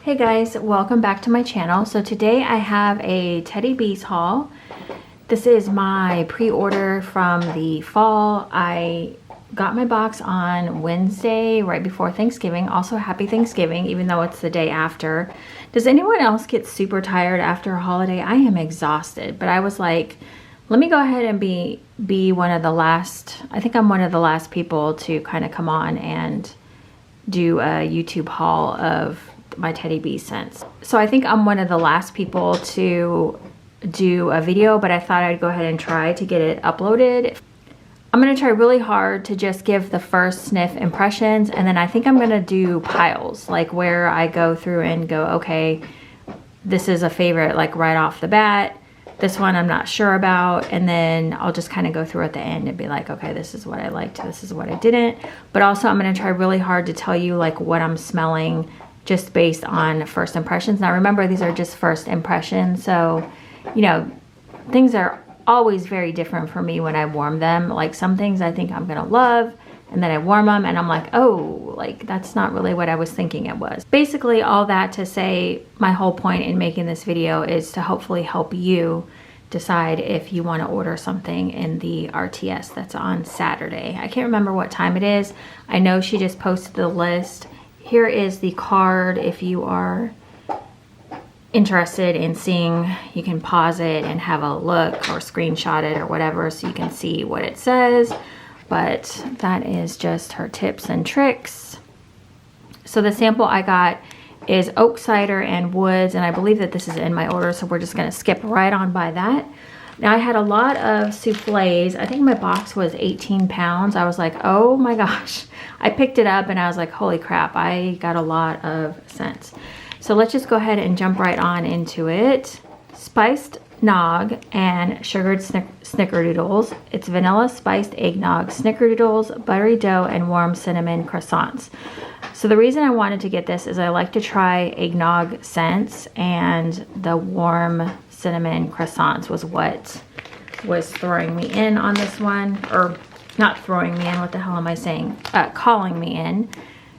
Hey guys, welcome back to my channel. So today I have a Teddy Bees haul. This is my pre-order from the fall. I got my box on Wednesday right before Thanksgiving. Also happy Thanksgiving, even though it's the day after. Does anyone else get super tired after a holiday? I am exhausted, but I was like, let me go ahead and be one of the last, I think I'm one of the last people to kind of come on and do a YouTube haul of my Teddy Bee scents. So I think I'm one of the last people to do a video, but I thought I'd go ahead and try to get it uploaded. I'm gonna try really hard to just give the first sniff impressions, and then I think I'm gonna do piles, like where I go through and go, okay, this is a favorite, like right off the bat. This one I'm not sure about, and then I'll just kind of go through at the end and be like, okay, this is what I liked, this is what I didn't. But also I'm gonna try really hard to tell you like what I'm smelling just based on first impressions. Now remember, these are just first impressions, so you know, things are always very different for me when I warm them. Like some things I think I'm gonna love, and then I warm them and I'm like, oh, like that's not really what I was thinking it was. Basically all that to say, my whole point in making this video is to hopefully help you decide if you want to order something in the RTS that's on Saturday. I can't remember what time it is. I know she just posted the list. Here is the card if you are interested in seeing. You can pause it and have a look or screenshot it or whatever so you can see what it says. But that is just her tips and tricks. So the sample I got is oak cider and woods, and I believe that this is in my order, so we're just gonna skip right on by that. Now I had a lot of souffles. I think my box was 18 pounds. I was like, oh my gosh. I picked it up and I was like, holy crap, I got a lot of scents. So let's just go ahead and jump right on into it. Spiced nog and sugared snickerdoodles. It's vanilla spiced eggnog, snickerdoodles, buttery dough, and warm cinnamon croissants. So the reason I wanted to get this is I like to try eggnog scents, and the warm cinnamon croissants was what was throwing me in on this one, or not throwing me in, what the hell am I saying? Calling me in.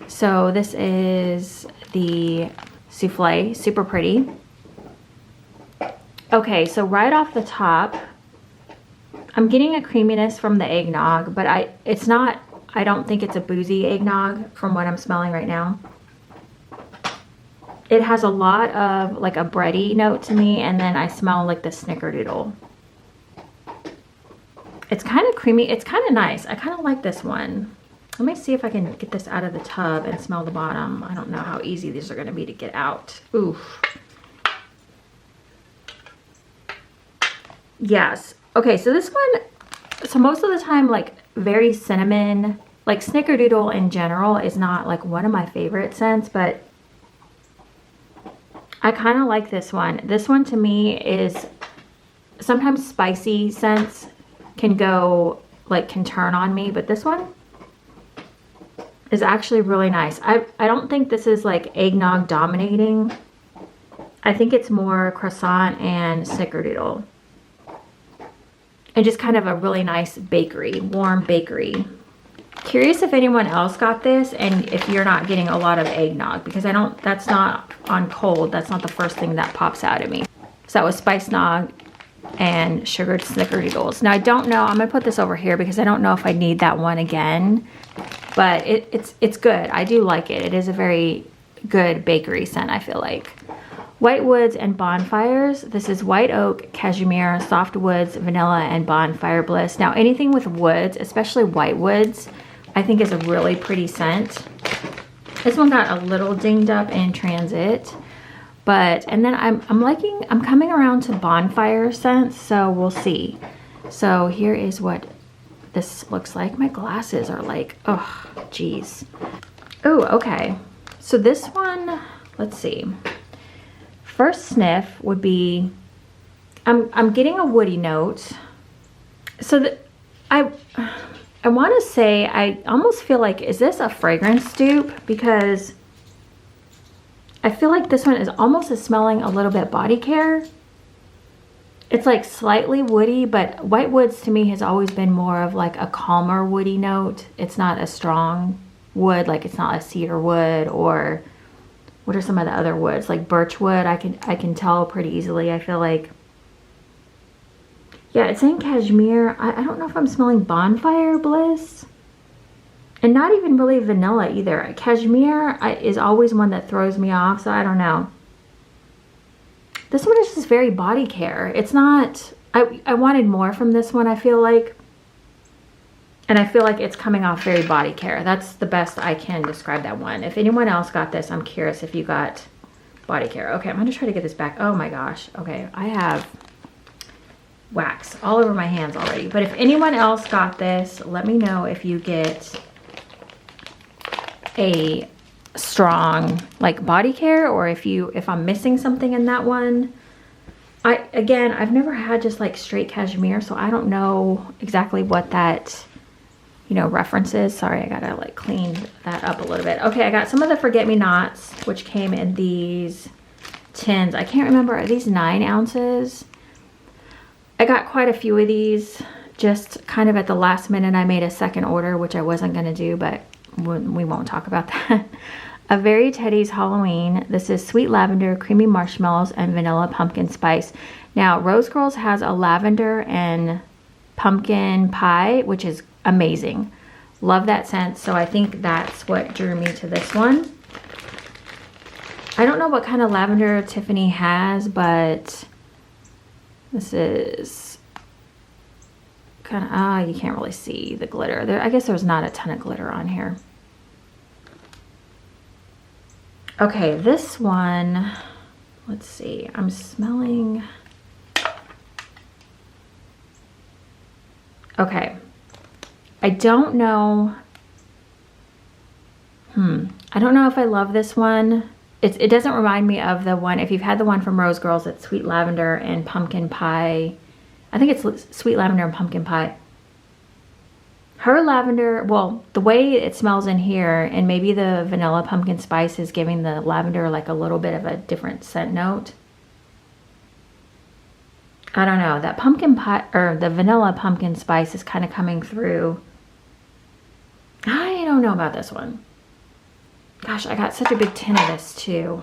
So this is the souffle, super pretty. Okay, so right off the top, I'm getting a creaminess from the eggnog, but I don't think it's a boozy eggnog from what I'm smelling right now. It has a lot of like a bready note to me, and then I smell like the snickerdoodle. It's kind of creamy, it's kind of nice. I kind of like this one. Let me see if I can get this out of the tub and smell the bottom. I don't know how easy these are gonna be to get out. Oof. Yes. Okay, so this one, so most of the time, like very cinnamon, like snickerdoodle in general is not like one of my favorite scents, but I kind of like this one. This one to me is, sometimes spicy scents can turn on me, but this one is actually really nice. I don't think this is like eggnog dominating. I think it's more croissant and snickerdoodle. And just kind of a really nice bakery, warm bakery. Curious if anyone else got this and if you're not getting a lot of eggnog, because that's not on cold. That's not the first thing that pops out at me. So that was spiced nog and sugared snickerdoodles. Now I don't know, I'm gonna put this over here because I don't know if I need that one again, but it's good. I do like it. It is a very good bakery scent, I feel like. White woods and bonfires. This is white oak, cashmere, soft woods, vanilla, and bonfire bliss. Now anything with woods, especially white woods, I think is a really pretty scent. This one got a little dinged up in transit, and then I'm coming around to bonfire scents, so we'll see. So here is what this looks like. My glasses are like, oh, geez. Oh, okay. So this one, let's see. First sniff would be, I'm getting a woody note. So I want to say, I almost feel like, is this a fragrance dupe? Because I feel like this one is almost smelling a little bit body care. It's like slightly woody, but white woods to me has always been more of like a calmer woody note. It's not a strong wood, like it's not a cedar wood or what are some of the other woods? Like birch wood, I can tell pretty easily, I feel like. Yeah, it's saying cashmere. I don't know if I'm smelling bonfire bliss. And not even really vanilla either. Cashmere is always one that throws me off, so I don't know. This one is just very body care. It's not, I wanted more from this one, I feel like. And I feel like it's coming off very body care. That's the best I can describe that one. If anyone else got this, I'm curious if you got body care. Okay, I'm gonna try to get this back. Oh my gosh. Okay, I have wax all over my hands already. But if anyone else got this, let me know if you get a strong like body care, or if I'm missing something in that one. Again, I've never had just like straight cashmere, so I don't know exactly what that, you know, references. Sorry, I gotta like clean that up a little bit. Okay, I got some of the forget-me-nots, which came in these tins. I can't remember, are these 9 ounces? I got quite a few of these, just kind of at the last minute. I made a second order, which I wasn't gonna do, but we won't talk about that. A Very Teddy's Halloween. This is sweet lavender, creamy marshmallows, and vanilla pumpkin spice. Now, Rose Girls has a lavender and pumpkin pie, which is amazing. Love that scent, so I think that's what drew me to this one. I don't know what kind of lavender Tiffany has, but this is kind of, you can't really see the glitter. I guess there's not a ton of glitter on here. Okay, this one, let's see, I'm smelling, okay, I don't know, I don't know if I love this one. It doesn't remind me of the one, if you've had the one from Rose Girls, it's sweet lavender and pumpkin pie. I think it's sweet lavender and pumpkin pie. Her lavender, well, the way it smells in here, and maybe the vanilla pumpkin spice is giving the lavender like a little bit of a different scent note. I don't know, that pumpkin pie, or the vanilla pumpkin spice is kind of coming through. I don't know about this one. Gosh, I got such a big tin of this too.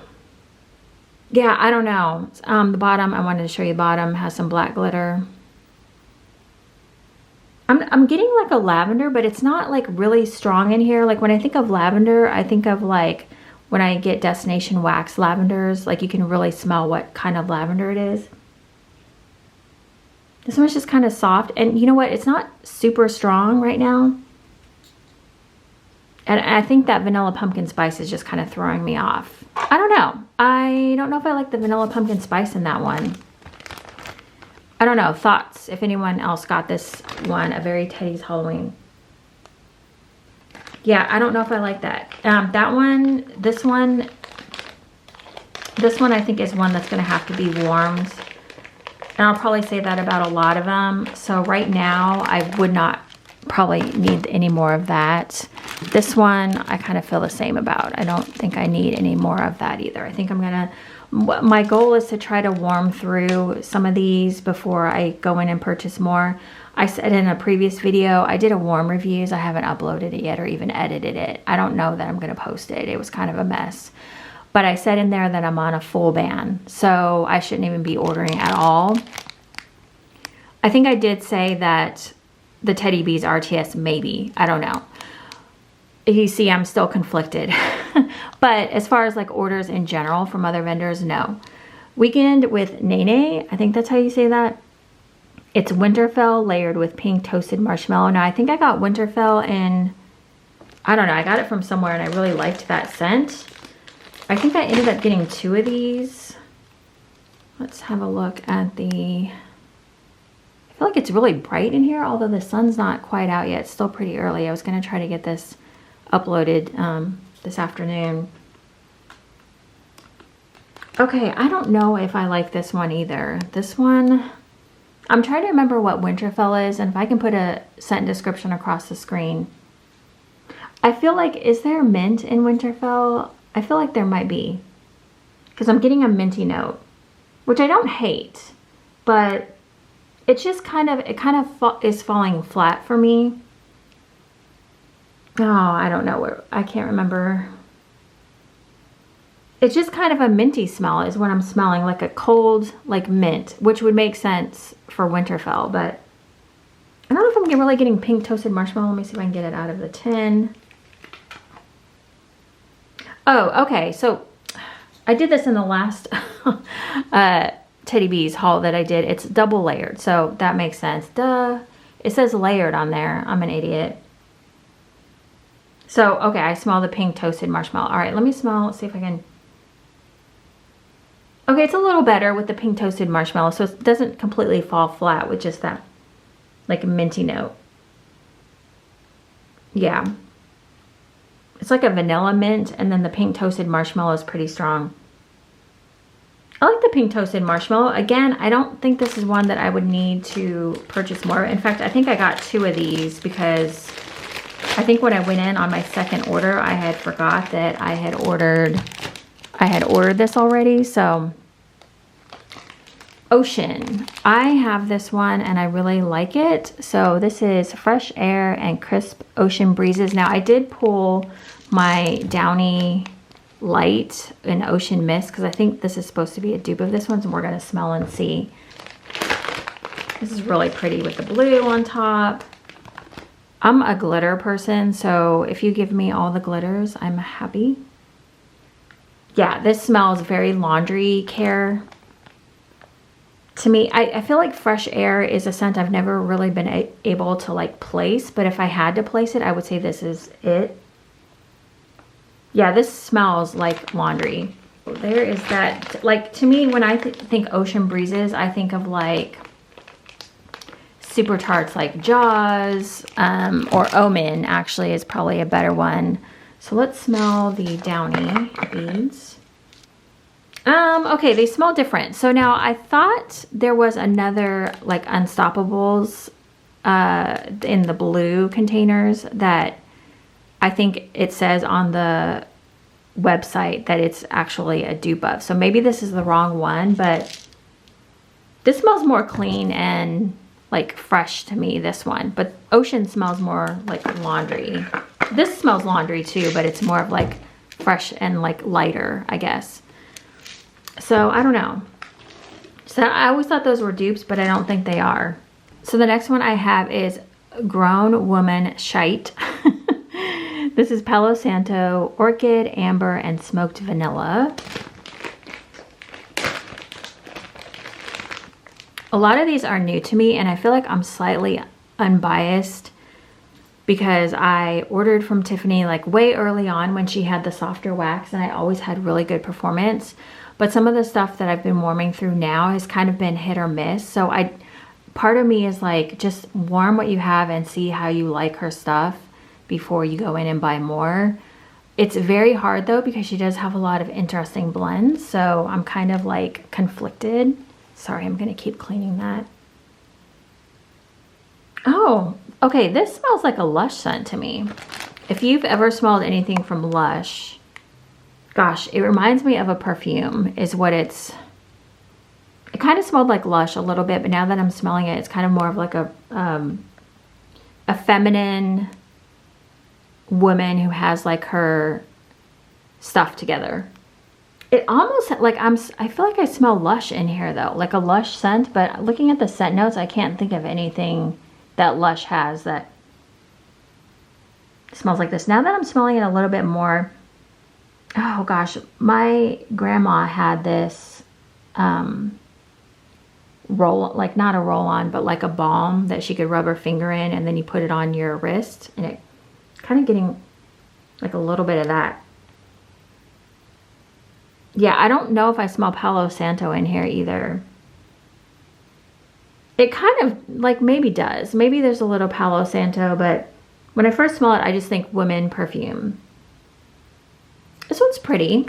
Yeah, I don't know. The bottom, I wanted to show you the bottom, has some black glitter. I'm getting like a lavender, but it's not like really strong in here. Like when I think of lavender, I think of like when I get Destination Wax lavenders, like you can really smell what kind of lavender it is. This one's just kind of soft, and you know what? It's not super strong right now. And I think that vanilla pumpkin spice is just kind of throwing me off. I don't know. I don't know if I like the vanilla pumpkin spice in that one. I don't know. Thoughts, if anyone else got this one, A Very Teddy's Halloween. Yeah, I don't know if I like that. That one, this one I think is one that's going to have to be warmed. And I'll probably say that about a lot of them. So right now, I would not probably need any more of that. This one, I kind of feel the same about. I don't think I need any more of that either. I think I'm going to, my goal is to try to warm through some of these before I go in and purchase more. I said in a previous video, I did a warm reviews. I haven't uploaded it yet or even edited it. I don't know that I'm going to post it. It was kind of a mess. But I said in there that I'm on a full ban, so I shouldn't even be ordering at all. I think I did say that the Teddy Bees RTS, maybe. I don't know. You see, I'm still conflicted. But as far as like orders in general from other vendors, no. Weekend with Nene, I think that's how you say that. It's Winterfell layered with pink toasted marshmallow. Now, I think I got Winterfell in, I don't know, I got it from somewhere and I really liked that scent. I think I ended up getting 2 of these. Let's have a look at the, I feel like it's really bright in here, although the sun's not quite out yet. It's still pretty early. I was going to try to get this uploaded this afternoon. Okay, I don't know if I like this one either. This one, I'm trying to remember what Winterfell is, and if I can put a scent description across the screen. I feel like, is there mint in Winterfell? I feel like there might be, because I'm getting a minty note, which I don't hate, but it's just kind of, is falling flat for me. Oh, I don't know where, I can't remember. It's just kind of a minty smell is what I'm smelling, like a cold, like mint, which would make sense for Winterfell, but I don't know if I'm really getting pink toasted marshmallow. Let me see if I can get it out of the tin. Oh, okay, so I did this in the last Teddy Bees haul that I did. It's double layered, so that makes sense. Duh. It says layered on there. I'm an idiot. So, okay, I smell the pink toasted marshmallow. All right, let me smell. Let's see if I can. Okay, it's a little better with the pink toasted marshmallow, so it doesn't completely fall flat with just that, like, a minty note. Yeah. It's like a vanilla mint, and then the pink toasted marshmallow is pretty strong. I like the pink toasted marshmallow. Again, I don't think this is one that I would need to purchase more. In fact, I think I got 2 of these because I think when I went in on my second order, I had forgot that I had ordered this already. So Ocean, I have this one and I really like it. So this is Fresh Air and Crisp Ocean Breezes. Now I did pull my Downy Light in Ocean Mist because I think this is supposed to be a dupe of this one, so we're going to smell and see. This is really pretty with the blue on top. I'm a glitter person, so if you give me all the glitters, I'm happy. Yeah, this smells very laundry care to me. I feel like Fresh Air is a scent I've never really been able to like place, but if I had to place it, I would say this is it. Yeah, this smells like laundry. There is that, like, to me, when I think Ocean Breezes, I think of like super tarts like Jaws, or Omen actually is probably a better one. So let's smell the Downy beads. Okay, they smell different. So now I thought there was another like Unstoppables in the blue containers that I think it says on the website that it's actually a dupe of. So maybe this is the wrong one, but this smells more clean and like fresh to me, this one. But Ocean smells more like laundry. This smells laundry too, but it's more of like fresh and like lighter, I guess. So I don't know. So I always thought those were dupes, but I don't think they are. So the next one I have is Grown Woman Shite. This is Palo Santo, Orchid, Amber, and Smoked Vanilla. A lot of these are new to me, and I feel like I'm slightly unbiased because I ordered from Tiffany like way early on when she had the softer wax, and I always had really good performance. But some of the stuff that I've been warming through now has kind of been hit or miss. So part of me is like, just warm what you have and see how you like her stuff before you go in and buy more. It's very hard though, because she does have a lot of interesting blends. So I'm kind of like conflicted. Sorry, I'm gonna keep cleaning that. Oh, okay, this smells like a Lush scent to me. If you've ever smelled anything from Lush, gosh, it reminds me of a perfume is what it kind of smelled like Lush a little bit, but now that I'm smelling it, it's kind of more of like a feminine woman who has like her stuff together. It almost like I feel like I smell Lush in here though, like a Lush scent, but looking at the scent notes, I can't think of anything that Lush has that smells like this. Now that I'm smelling it a little bit more, oh gosh, my grandma had this like not a roll-on, but like a balm that she could rub her finger in, and then you put it on your wrist, and it kind of getting like a little bit of that. Yeah, I don't know if I smell Palo Santo in here either. It kind of like maybe does. Maybe there's a little Palo Santo, but when I first smell it, I just think women perfume. This one's pretty.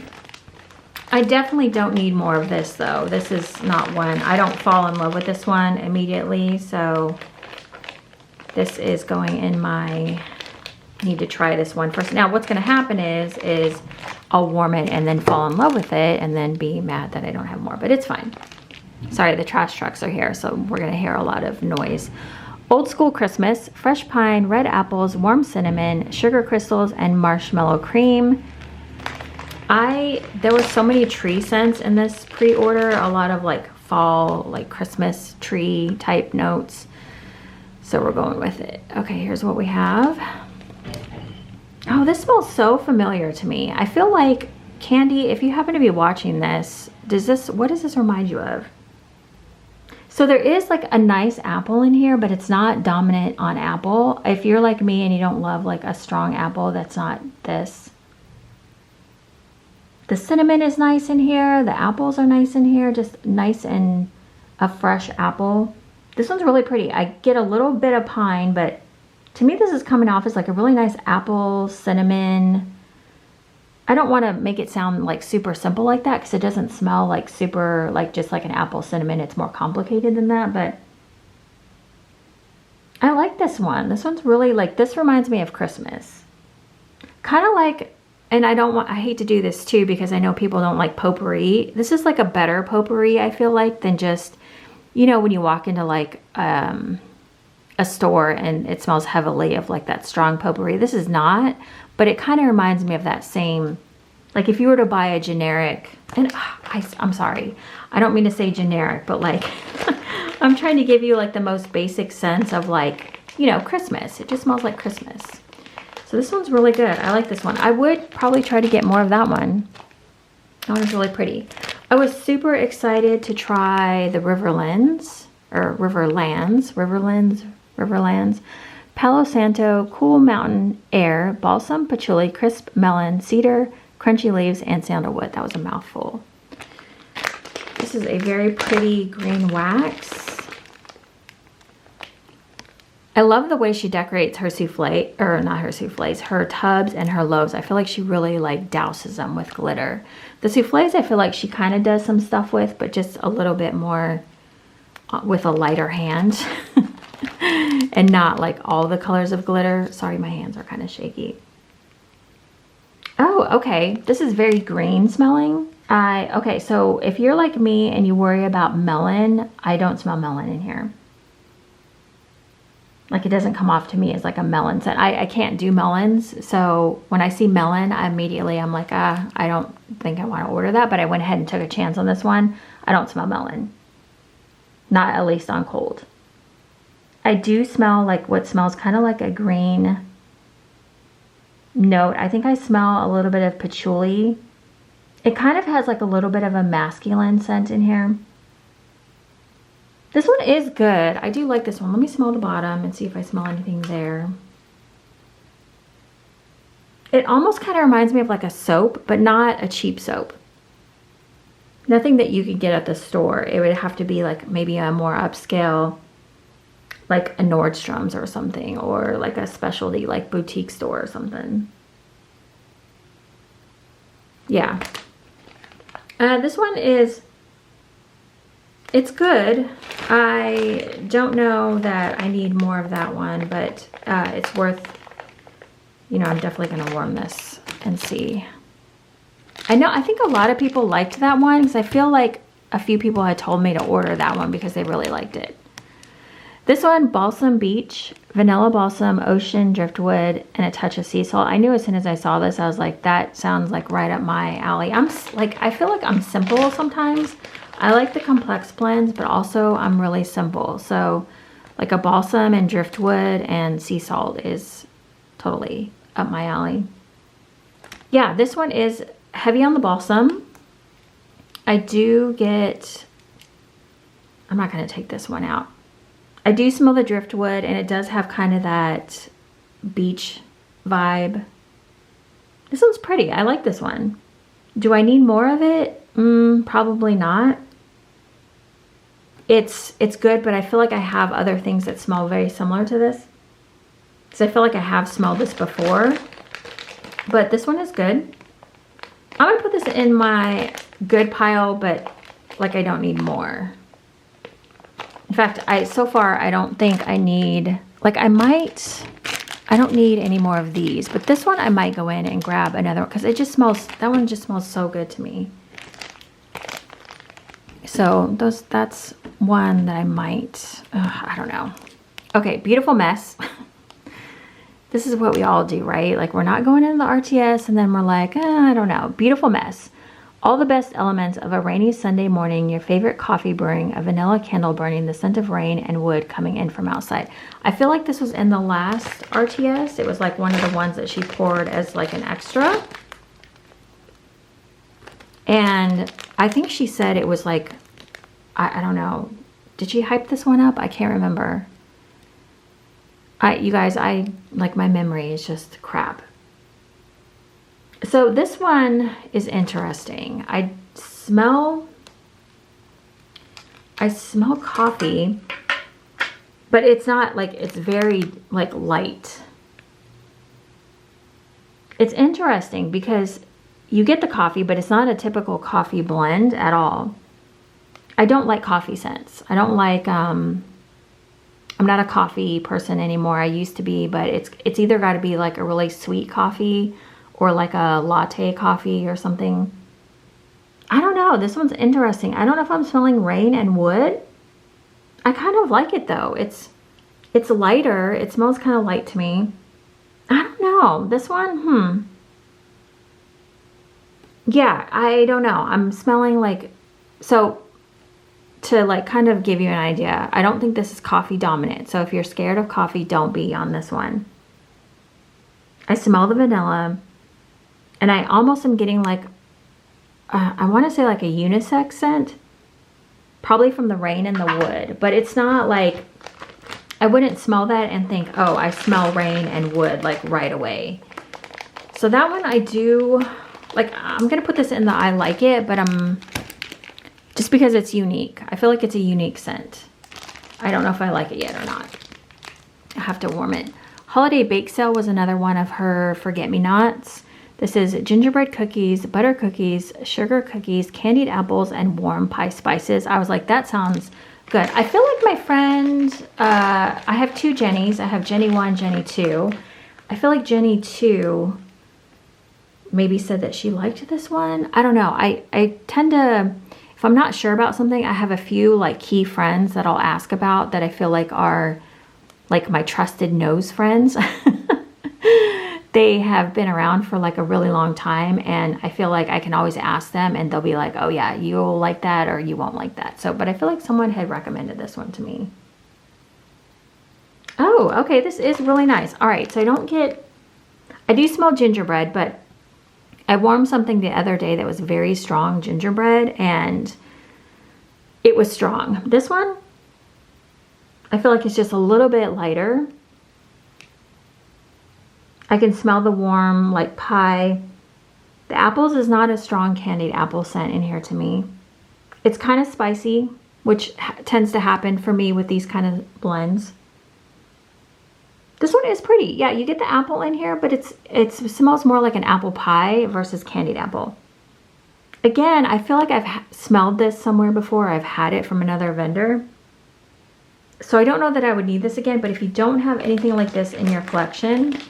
I definitely don't need more of this though. This is not one. I don't fall in love with this one immediately, so this is going in my, I need to try this one first. Now what's gonna happen is I'll warm it and then fall in love with it and then be mad that I don't have more, but it's fine. Sorry, the trash trucks are here, so we're gonna hear a lot of noise. Old School Christmas, fresh pine, red apples, warm cinnamon, sugar crystals, and marshmallow cream. There were so many tree scents in this pre-order, a lot of like fall, like Christmas tree type notes. So we're going with it. Okay, here's what we have. Oh, this smells so familiar to me. I feel like Candy, if you happen to be watching this, what does this remind you of? So there is like a nice apple in here, but it's not dominant on apple. If you're like me and you don't love like a strong apple, that's not this. The cinnamon is nice in here. The apples are nice in here, just nice and a fresh apple. This one's really pretty. I get a little bit of pine, but to me this is coming off as like a really nice apple, cinnamon. I don't want to make it sound like super simple like that because it doesn't smell like super, like just like an apple cinnamon. It's more complicated than that, but I like this one. This one's really like, this reminds me of Christmas. Kind of like, and I hate to do this too because I know people don't like potpourri. This is like a better potpourri, I feel like, than just, you know, when you walk into like a store and it smells heavily of like that strong potpourri. This is not, but it kind of reminds me of that same, like if you were to buy a generic, and I'm sorry, I don't mean to say generic, but like I'm trying to give you like the most basic sense of like, you know, Christmas. It just smells like Christmas. So this one's really good. I like this one. I would probably try to get more of that one. That one's really pretty. I was super excited to try the Riverlands, Palo Santo, Cool Mountain Air, Balsam, Patchouli, Crisp Melon, Cedar, Crunchy Leaves, and Sandalwood. That was a mouthful. This is a very pretty green wax. I love the way she decorates her souffle, or not her souffles, her tubs and her loaves. I feel like she really like douses them with glitter. The souffles I feel like she kind of does some stuff with, but just a little bit more with a lighter hand. And not like all the colors of glitter. Sorry, my hands are kind of shaky. Oh, okay. This is very green smelling. Okay, so if you're like me and you worry about melon, I don't smell melon in here. Like it doesn't come off to me as like a melon scent. I can't do melons. So when I see melon, I'm like, I don't think I want to order that. But I went ahead and took a chance on this one. I don't smell melon. Not at least on cold. I do smell like what smells kind of like a green note. I think I smell a little bit of patchouli. It kind of has like a little bit of a masculine scent in here. This one is good. I do like this one. Let me smell the bottom and see if I smell anything there. It almost kind of reminds me of like a soap, but not a cheap soap. Nothing that you could get at the store. It would have to be like maybe a more upscale, like a Nordstrom's or something, or like a specialty like boutique store or something. Yeah. This one is, it's good. I don't know that I need more of that one, but it's worth, you know, I'm definitely going to warm this and see. I think a lot of people liked that one because I feel like a few people had told me to order that one because they really liked it. This one, Balsam Beach, Vanilla Balsam, Ocean, Driftwood, and a touch of sea salt. I knew as soon as I saw this, I was like, that sounds like right up my alley. I feel like I'm simple sometimes. I like the complex blends, but also I'm really simple. So like a balsam and driftwood and sea salt is totally up my alley. Yeah, this one is heavy on the balsam. I do get, I'm not going to take this one out. I do smell the driftwood, and it does have kind of that beach vibe. This one's pretty. I like this one. Do I need more of it? Probably not. It's good, but I feel like I have other things that smell very similar to this. Because I feel like I have smelled this before. But this one is good. I'm going to put this in my good pile, but like I don't need more. In fact, so far I don't think I need, like I don't need any more of these, but this one I might go in and grab another one because it just smells, that one just smells so good to me. So that's one that I might, I don't know. Okay, Beautiful Mess. this is what we all do, right? Like, we're not going into the RTS and then we're like, I don't know. Beautiful mess. All the best elements of a rainy Sunday morning, your favorite coffee brewing, a vanilla candle burning, the scent of rain and wood coming in from outside. I feel like this was in the last RTS. It was like one of the ones that she poured as like an extra. And I think she said it was like, I don't know. Did she hype this one up? I can't remember. You guys, like, my memory is just crap. So this one is interesting. I smell coffee, but it's not like, it's very like light. It's interesting because you get the coffee, but it's not a typical coffee blend at all. I don't like coffee scents. I don't like, I'm not a coffee person anymore. I used to be, but it's either got to be like a really sweet coffee or like a latte coffee or something. I don't know. This one's interesting. I don't know if I'm smelling rain and wood. I kind of like it though. It's lighter. It smells kind of light to me. I don't know. This one, yeah, I don't know. I'm smelling like, so to like kind of give you an idea, I don't think this is coffee dominant. So if you're scared of coffee, don't be on this one. I smell the vanilla. And I almost am getting like, I want to say like a unisex scent. Probably from the rain and the wood. But it's not like, I wouldn't smell that and think, oh, I smell rain and wood like right away. So that one I do, like, I'm going to put this in the I like it, but just because it's unique. I feel like it's a unique scent. I don't know if I like it yet or not. I have to warm it. Holiday Bake Sale was another one of her forget-me-nots. This is gingerbread cookies, butter cookies, sugar cookies, candied apples, and warm pie spices. I was like, that sounds good. I feel like my friend, I have two Jennies. I have Jenny 1, Jenny 2. I feel like Jenny 2 maybe said that she liked this one. I don't know. I tend to, if I'm not sure about something, I have a few like key friends that I'll ask about that I feel like are like my trusted nose friends. They have been around for like a really long time, and I feel like I can always ask them and they'll be like, oh yeah, you'll like that or you won't like that. So, but I feel like someone had recommended this one to me. Oh, okay, this is really nice. All right, so I do smell gingerbread, but I warmed something the other day that was very strong gingerbread and it was strong. This one, I feel like it's just a little bit lighter. I can smell the warm like pie. The apples is not a strong candied apple scent in here to me. It's kind of spicy, which tends to happen for me with these kind of blends. This one is pretty. Yeah, you get the apple in here, but it smells more like an apple pie versus candied apple. Again, I feel like I've smelled this somewhere before. I've had it from another vendor. So I don't know that I would need this again, but if you don't have anything like this in your collection,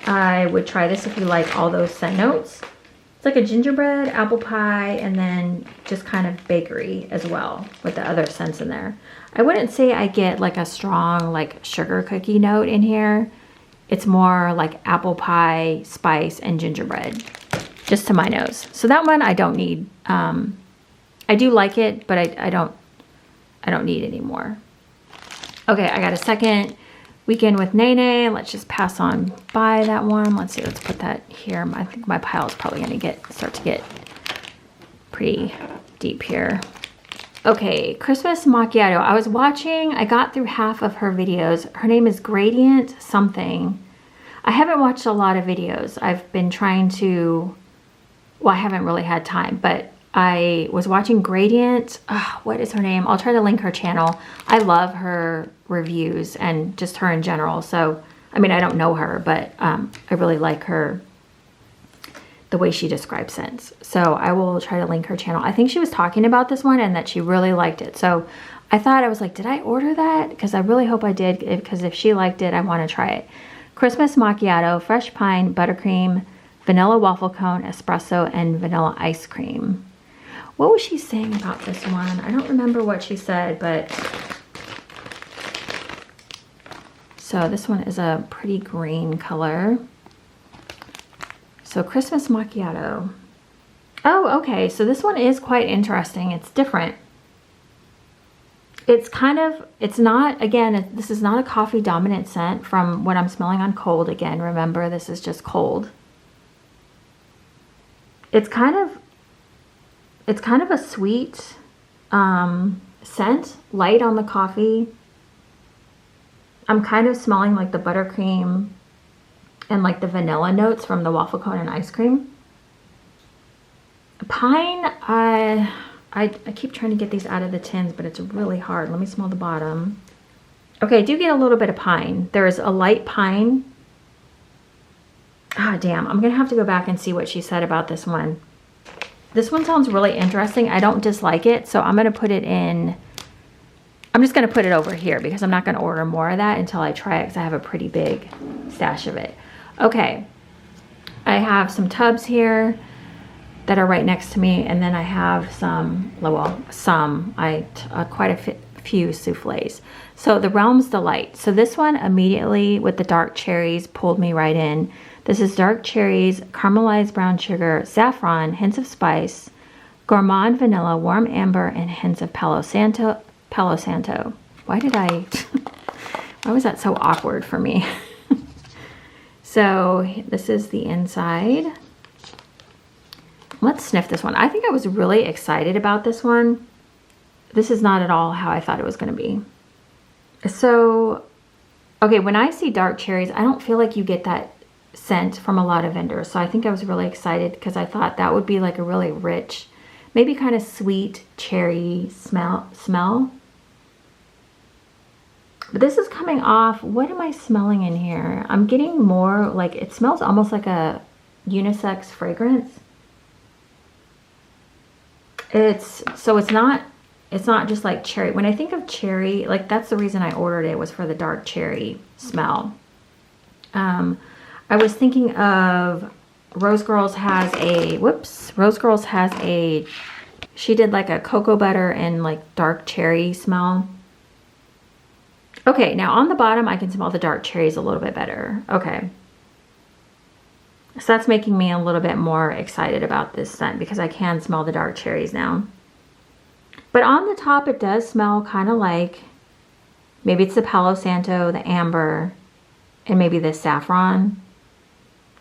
I would try this if you like all those scent notes. It's like a gingerbread, apple pie, and then just kind of bakery as well with the other scents in there. I wouldn't say I get like a strong like sugar cookie note in here. It's more like apple pie, spice, and gingerbread, just to my nose. So that one I don't need. I do like it, but I don't need any more. Okay, I got a second Weekend with Nene. Let's just pass on by that one. Let's see, let's put that here. I think my pile is probably gonna start to get pretty deep here. Okay, Christmas Macchiato. I was watching, I got through half of her videos. Her name is Gradient something. I haven't watched a lot of videos. I've been trying to, well, I haven't really had time, but I was watching Gradient. What is her name? I'll try to link her channel. I love her reviews and just her in general. So, I mean, I don't know her, but I really like her, the way she describes scents. So I will try to link her channel. I think she was talking about this one and that she really liked it. So I thought, I was like, did I order that? Because I really hope I did, because if she liked it, I want to try it. Christmas Macchiato, fresh pine, buttercream, vanilla waffle cone, espresso, and vanilla ice cream. What was she saying about this one? I don't remember what she said, but so So this one is a pretty green color. So Christmas macchiato. Oh, okay. So this one is quite interesting. It's different. It's kind of, it's not, again, this is not a coffee dominant scent from what I'm smelling on cold. Again, remember, this is just cold. It's kind of a sweet scent, light on the coffee. I'm kind of smelling like the buttercream and like the vanilla notes from the waffle cone and ice cream. Pine, I keep trying to get these out of the tins, but it's really hard. Let me smell the bottom. Okay, I do get a little bit of pine. There's a light pine. Ah, damn. I'm going to have to go back and see what she said about this one. This one sounds really interesting. I don't dislike it, so I'm going to put it in. I'm just going to put it over here because I'm not going to order more of that until I try it because I have a pretty big stash of it. Okay. I have some tubs here that are right next to me, and then I have some, well, quite a few souffles. So the Realm's Delight. So this one immediately with the dark cherries pulled me right in. This is dark cherries, caramelized brown sugar, saffron, hints of spice, gourmand vanilla, warm amber, and hints of Palo Santo. Why was that so awkward for me? So this is the inside. Let's sniff this one. I think I was really excited about this one. This is not at all how I thought it was going to be. So, okay, when I see dark cherries, I don't feel like you get that scent from a lot of vendors. So I think I was really excited because I thought that would be like a really rich, maybe kind of sweet cherry smell. But this is coming off, what am I smelling in here? I'm getting more like, it smells almost like a unisex fragrance. It's not just like cherry. When I think of cherry, like that's the reason I ordered it, was for the dark cherry smell. I was thinking of Rose Girls has a, she did like a cocoa butter and like dark cherry smell. Okay, now on the bottom, I can smell the dark cherries a little bit better. Okay. So that's making me a little bit more excited about this scent because I can smell the dark cherries now. But on the top, it does smell kind of like, maybe it's the Palo Santo, the amber, and maybe the saffron,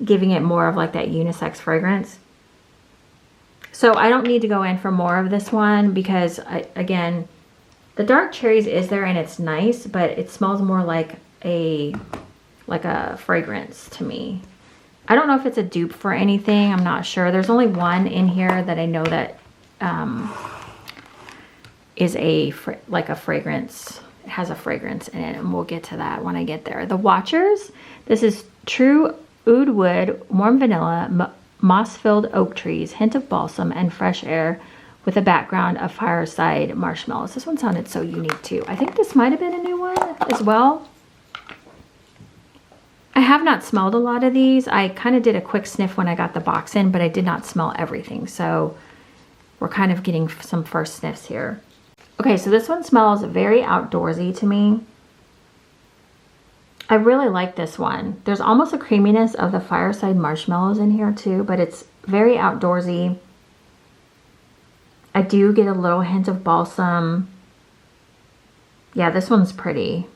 giving it more of like that unisex fragrance. So I don't need to go in for more of this one because, again, the dark cherries is there and it's nice, but it smells more like a fragrance to me. I don't know if it's a dupe for anything. I'm not sure. There's only one in here that I know that is a fragrance. It has a fragrance in it, and we'll get to that when I get there. The Watchers. This is true oud wood, warm vanilla, moss-filled oak trees, hint of balsam, and fresh air with a background of fireside marshmallows. This one sounded so unique too. I think this might have been a new one as well. I have not smelled a lot of these. I kind of did a quick sniff when I got the box in, but I did not smell everything. So we're kind of getting some first sniffs here. Okay, so this one smells very outdoorsy to me. I really like this one. There's almost a creaminess of the fireside marshmallows in here too, but it's very outdoorsy. I do get a little hint of balsam. Yeah, this one's pretty.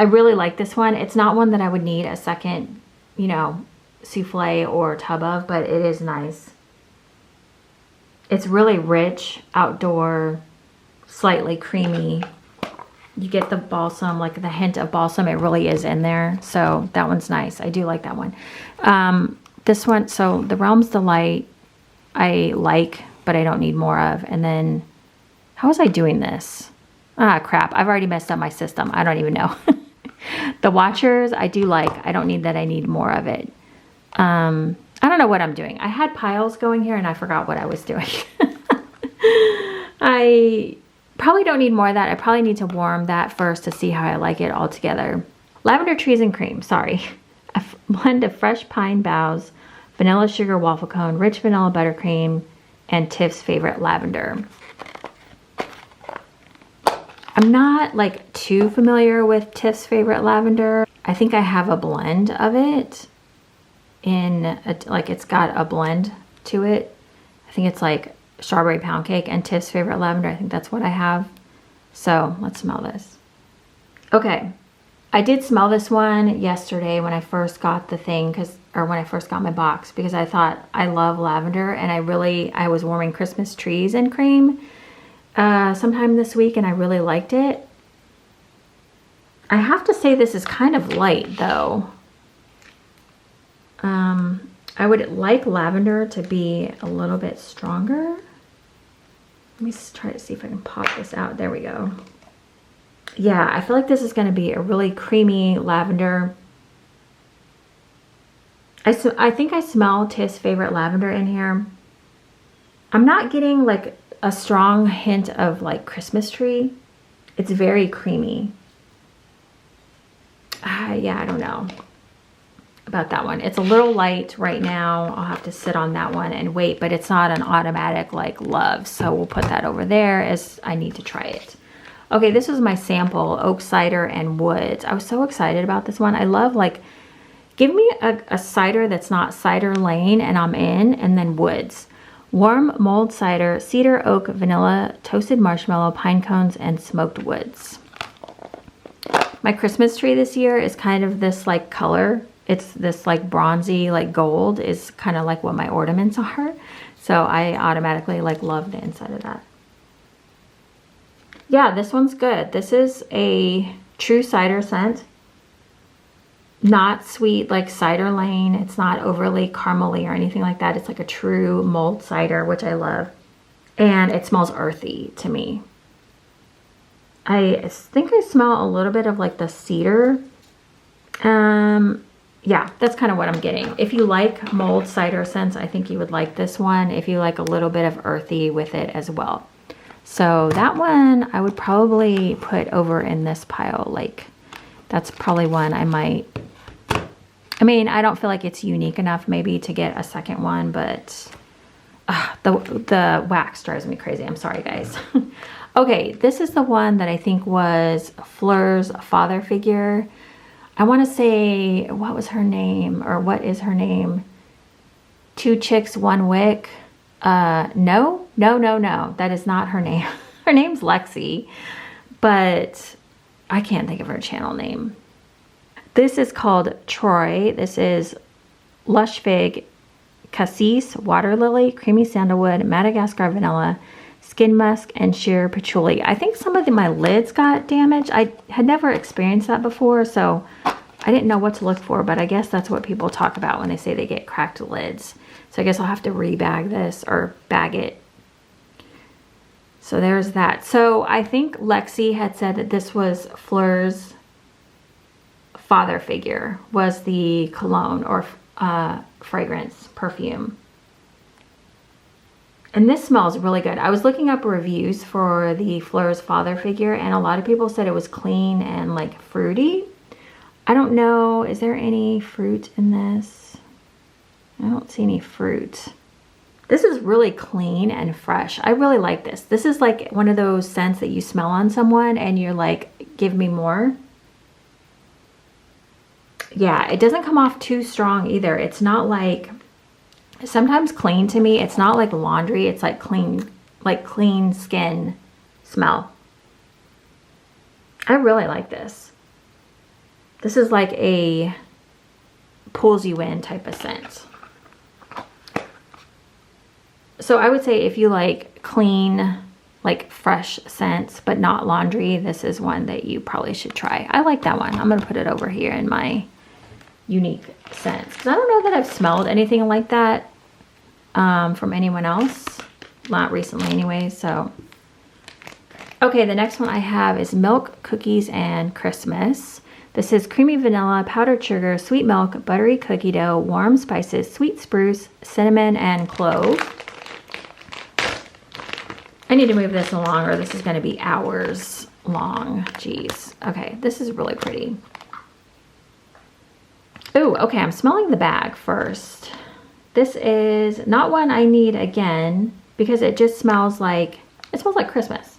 I really like this one. It's not one that I would need a second, souffle or tub of, but it is nice. It's really rich, outdoor, slightly creamy. You get the balsam, like the hint of balsam. It really is in there. So that one's nice. I do like that one. This one, so the Realm's Delight, I like, but I don't need more of. And then, how was I doing this? Ah, crap. I've already messed up my system. I don't even know. The Watchers, I do like. I don't need that. I need more of it. I don't know what I'm doing. I had piles going here and I forgot what I was doing. I probably don't need more of that. I probably need to warm that first to see how I like it all together. Lavender Trees and Cream, sorry. A blend of fresh pine boughs, vanilla sugar waffle cone, rich vanilla buttercream, and Tiff's favorite lavender. I'm not like too familiar with Tiff's Favorite Lavender. I think I have a blend of it like it's got a blend to it. I think it's like Strawberry Pound Cake and Tiff's Favorite Lavender. I think that's what I have. So let's smell this. Okay, I did smell this one yesterday when I first got the thing, or when I first got my box, because I thought I love lavender, and I was warming Christmas trees in cream sometime this week, and I really liked it. I have to say this is kind of light though. I would like lavender to be a little bit stronger. Let me try to see if I can pop this out. There we go. Yeah, I feel like this is going to be a really creamy lavender. I think I smell Tiff's Favorite Lavender in here. I'm not getting like a strong hint of like Christmas tree. It's very creamy. Yeah, I don't know about that one. It's a little light right now. I'll have to sit on that one and wait, but it's not an automatic like love. So we'll put that over there as I need to try it. Okay, this was my sample, oak cider and woods. I was so excited about this one. I love like, give me a cider that's not cider lane and I'm in, and then woods. Warm mulled cider, cedar, oak, vanilla, toasted marshmallow, pine cones, and smoked woods. My Christmas tree this year is kind of this like color. It's this like bronzy, like gold is kind of like what my ornaments are. So I automatically like love the inside of that. Yeah, this one's good. This is a true cider scent. Not sweet like cider lane. It's not overly caramely or anything like that. It's like a true mulled cider, which I love. And it smells earthy to me. I think I smell a little bit of like the cedar. Yeah, that's kind of what I'm getting. If you like mulled cider scents, I think you would like this one. If you like a little bit of earthy with it as well. So that one I would probably put over in this pile. Like that's probably one I might, I mean, I don't feel like it's unique enough maybe to get a second one, but the wax drives me crazy. I'm sorry, guys. Okay, this is the one that I think was Fleur's father figure. I want to say, what was her name, or what is her name? Two Chicks, One Wick. No, that is not her name. Her name's Lexi, but I can't think of her channel name. This is called Troy. This is Lush Fig, Cassis, Water Lily, Creamy Sandalwood, Madagascar Vanilla, Skin Musk, and Sheer Patchouli. I think some of my lids got damaged. I had never experienced that before, so I didn't know what to look for, but I guess that's what people talk about when they say they get cracked lids. So I guess I'll have to rebag this or bag it. So there's that. So I think Lexi had said that this was Fleur's father figure, was the cologne or fragrance, perfume. And this smells really good. I was looking up reviews for the Fleur's father figure, and a lot of people said it was clean and like fruity. I don't know, is there any fruit in this? I don't see any fruit. This is really clean and fresh. I really like this. This is like one of those scents that you smell on someone and you're like, give me more. Yeah, it doesn't come off too strong either. It's not like, sometimes clean to me, it's not like laundry. It's like clean skin smell. I really like this. This is like a pulls you in type of scent. So I would say if you like clean, like fresh scents, but not laundry, this is one that you probably should try. I like that one. I'm going to put it over here in my unique scents. Because I don't know that I've smelled anything like that from anyone else. Not recently anyway, so. Okay, the next one I have is Milk, Cookies, and Christmas. This is creamy vanilla, powdered sugar, sweet milk, buttery cookie dough, warm spices, sweet spruce, cinnamon, and clove. I need to move this along or this is going to be hours long. Jeez. Okay, this is really pretty. Oh, okay, I'm smelling the bag first. This is not one I need again because it just smells like, it smells like Christmas.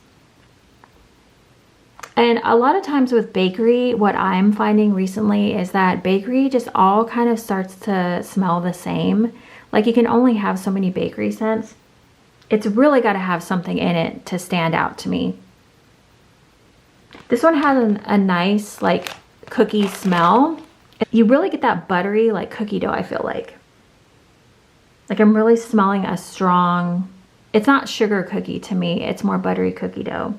And a lot of times with bakery, what I'm finding recently is that bakery just all kind of starts to smell the same. Like you can only have so many bakery scents. It's really got to have something in it to stand out to me. This one has a nice like cookie smell. You really get that buttery like cookie dough, I feel like. Like I'm really smelling a strong, it's not sugar cookie to me, it's more buttery cookie dough.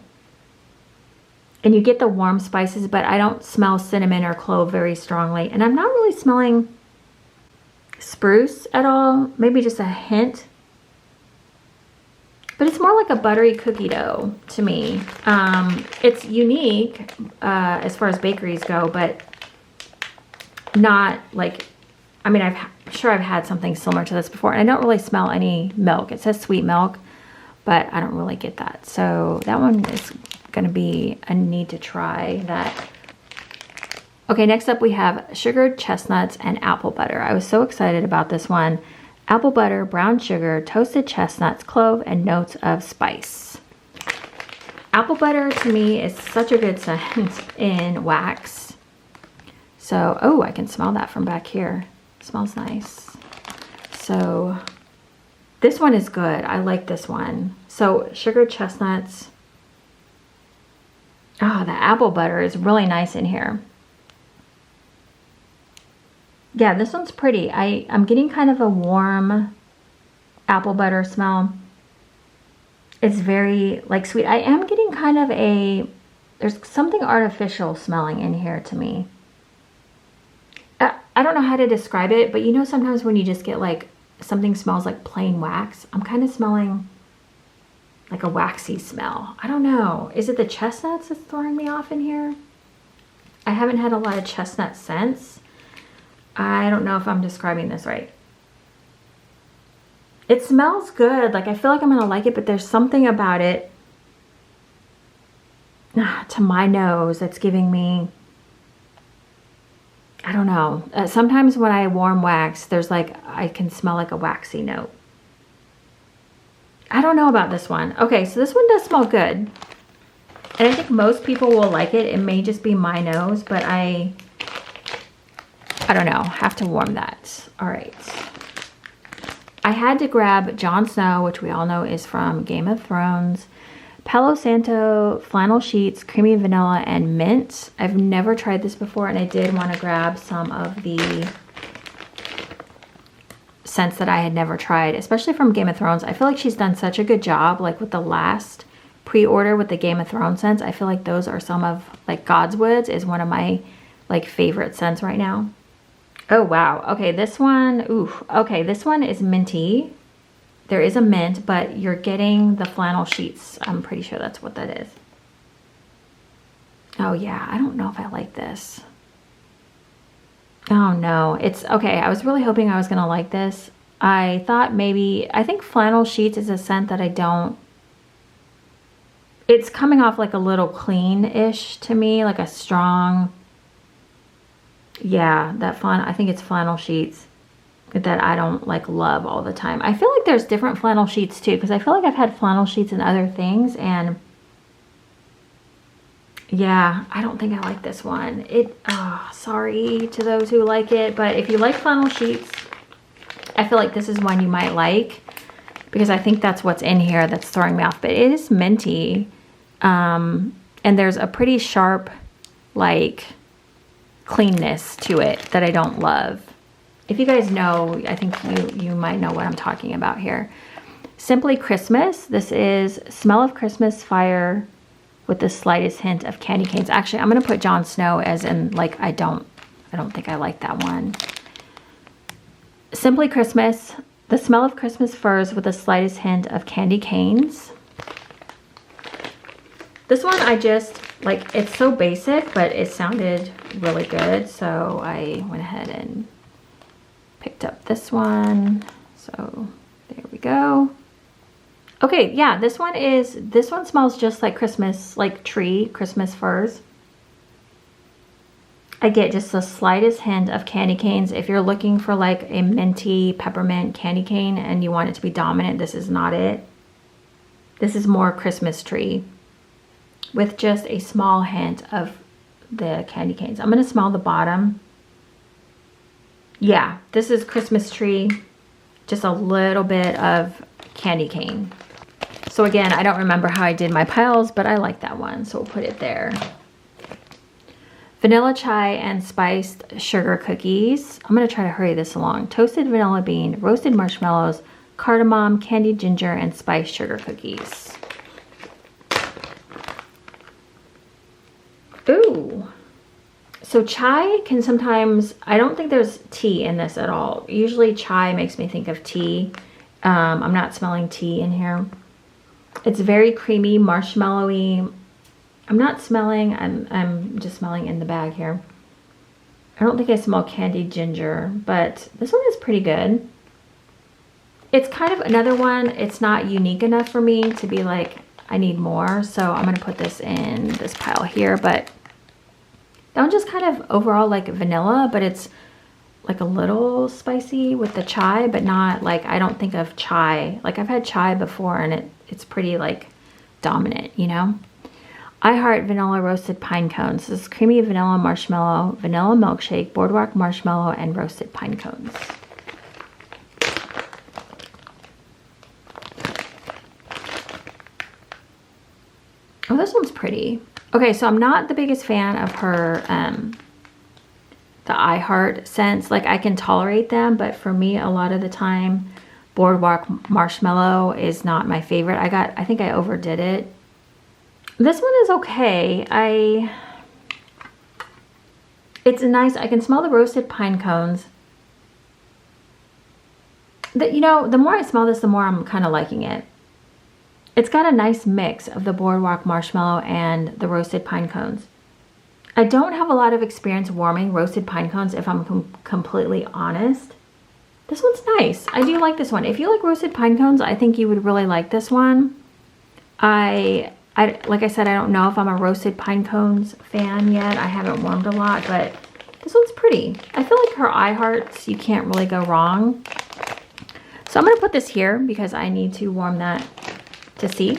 And you get the warm spices, but I don't smell cinnamon or clove very strongly. And I'm not really smelling spruce at all, maybe just a hint. But it's more like a buttery cookie dough to me. It's unique as far as bakeries go, but not like, I mean, I'm sure I've had something similar to this before. And I don't really smell any milk. It says sweet milk, but I don't really get that. So that one is going to be a need to try that. Okay, next up we have sugared chestnuts and apple butter. I was so excited about this one. Apple butter, brown sugar, toasted chestnuts, clove, and notes of spice. Apple butter to me is such a good scent in wax. So, oh, I can smell that from back here. It smells nice. So this one is good. I like this one. So sugared chestnuts. Oh, the apple butter is really nice in here. Yeah, this one's pretty. I'm getting kind of a warm apple butter smell. It's very like sweet. I am getting kind of there's something artificial smelling in here to me. I don't know how to describe it, but you know sometimes when you just get like something smells like plain wax, I'm kind of smelling like a waxy smell. I don't know. Is it the chestnuts that's throwing me off in here? I haven't had a lot of chestnut scents. I don't know if I'm describing this right. It smells good. Like I feel like I'm gonna like it, but there's something about it to my nose that's giving me, I don't know. Sometimes when I warm wax, there's like, I can smell like a waxy note. I don't know about this one. Okay, so this one does smell good. And I think most people will like it. It may just be my nose, but I don't know. Have to warm that. All right. I had to grab Jon Snow, which we all know is from Game of Thrones. Palo Santo, flannel sheets, creamy vanilla, and mint. I've never tried this before, and I did want to grab some of the scents that I had never tried, especially from Game of Thrones. I feel like she's done such a good job, like with the last pre-order with the Game of Thrones scents. I feel like those are some of, like God's Woods is one of my like favorite scents right now. Oh, wow. Okay, this one, oof. Okay, this one is minty. There is a mint, but you're getting the flannel sheets. I'm pretty sure that's what that is. Oh yeah, I don't know if I like this. Oh no, it's okay. I was really hoping I was gonna like this. I thought maybe, I think flannel sheets is a scent that I don't, it's coming off like a little clean-ish to me, like a strong, yeah, I think it's flannel sheets that I don't like love all the time. I feel like there's different flannel sheets too, because I feel like I've had flannel sheets and other things, and yeah, I don't think I like this one. Sorry to those who like it, but if you like flannel sheets, I feel like this is one you might like, because I think that's what's in here that's throwing me off. But it is minty, and there's a pretty sharp, like, cleanness to it that I don't love. If you guys know, I think you might know what I'm talking about here. Simply Christmas. This is Smell of Christmas Fire with the slightest hint of candy canes. Actually, I'm going to put Jon Snow as in, like, I don't think I like that one. Simply Christmas. The Smell of Christmas Furs with the slightest hint of candy canes. This one I just, like, it's so basic, but it sounded really good. So I went ahead and picked up this one. So there we go. Okay, yeah, this one smells just like Christmas, like tree, Christmas furs. I get just the slightest hint of candy canes. If you're looking for like a minty peppermint candy cane and you want it to be dominant, this is not it. This is more Christmas tree. with just a small hint of the candy canes. I'm going to smell the bottom. Yeah, this is Christmas tree. Just a little bit of candy cane. So again, I don't remember how I did my piles, but I like that one. So we'll put it there. Vanilla chai and spiced sugar cookies. I'm going to try to hurry this along. Toasted vanilla bean, roasted marshmallows, cardamom, candied ginger, and spiced sugar cookies. Ooh. So chai can sometimes, I don't think there's tea in this at all. Usually chai makes me think of tea. I'm not smelling tea in here. It's very creamy, marshmallowy. I'm not smelling, I'm just smelling in the bag here. I don't think I smell candied ginger, but this one is pretty good. It's kind of another one, it's not unique enough for me to be like, I need more. So I'm gonna put this in this pile here, but that one just kind of overall like vanilla, but it's like a little spicy with the chai, but not like, I don't think of chai. Like I've had chai before and it's pretty like dominant, you know? I Heart Vanilla Roasted Pine Cones. This is creamy vanilla marshmallow, vanilla milkshake, boardwalk marshmallow, and roasted pine cones. Oh, this one's pretty. Okay, so I'm not the biggest fan of her, the I Heart scents. Like I can tolerate them, but for me, a lot of the time, boardwalk marshmallow is not my favorite. I think I overdid it. This one is okay. It's nice. I can smell the roasted pine cones. You know, the more I smell this, the more I'm kind of liking it. It's got a nice mix of the boardwalk marshmallow and the roasted pine cones. I don't have a lot of experience warming roasted pine cones, if I'm completely honest. This one's nice. I do like this one. If you like roasted pine cones, I think you would really like this one. Like I said, I don't know if I'm a roasted pine cones fan yet. I haven't warmed a lot, but this one's pretty. I feel like her I Hearts, you can't really go wrong. So I'm going to put this here because I need to warm that to see.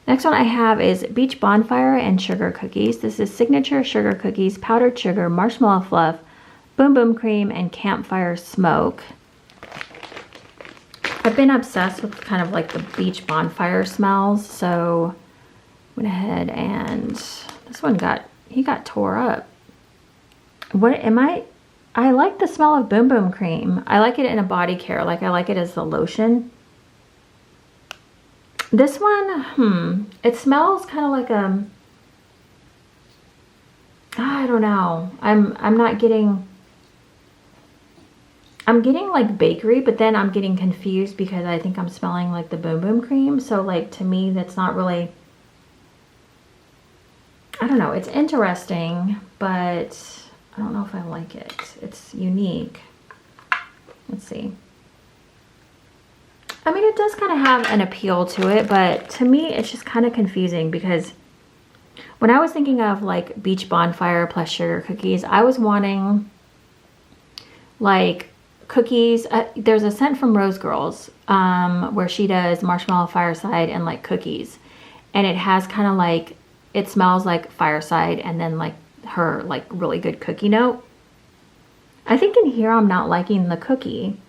Next one I have is Beach Bonfire and Sugar Cookies. This is signature sugar cookies, powdered sugar, marshmallow fluff, boom boom cream, and campfire smoke. I've been obsessed with kind of like the beach bonfire smells, so I went ahead and this one he got tore up. I like the smell of boom boom cream. I like it in a body care, like I like it as the lotion. This one, it smells kind of like I don't know. I'm getting like bakery, but then I'm getting confused because I think I'm smelling like the boom boom cream. So like to me, that's not really, I don't know. It's interesting, but I don't know if I like it. It's unique. Let's see. I mean, it does kind of have an appeal to it, but to me, it's just kind of confusing because when I was thinking of like beach bonfire plus sugar cookies, I was wanting like cookies. There's a scent from Rose Girls where she does marshmallow fireside and like cookies, and it has kind of like, it smells like fireside and then like her like really good cookie note. I think in here I'm not liking the cookie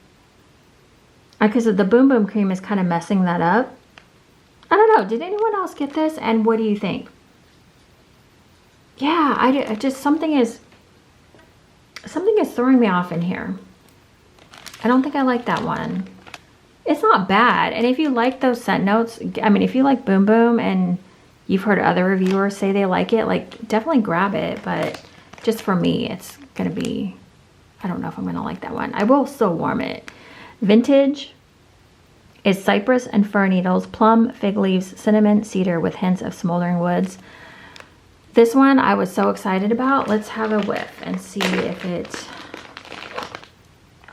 because the boom boom cream is kind of messing that up. I don't know, did anyone else get this, and what do you think? Yeah, I just something is throwing me off in here. I don't think I like that one. It's not bad. And if you like those scent notes, I mean, if you like Boom Boom and you've heard other reviewers say they like it, like definitely grab it. But just for me, it's going to be, I don't know if I'm going to like that one. I will still warm it. Vintage is cypress and fir needles, plum, fig leaves, cinnamon, cedar with hints of smoldering woods. This one I was so excited about. Let's have a whiff and see if it...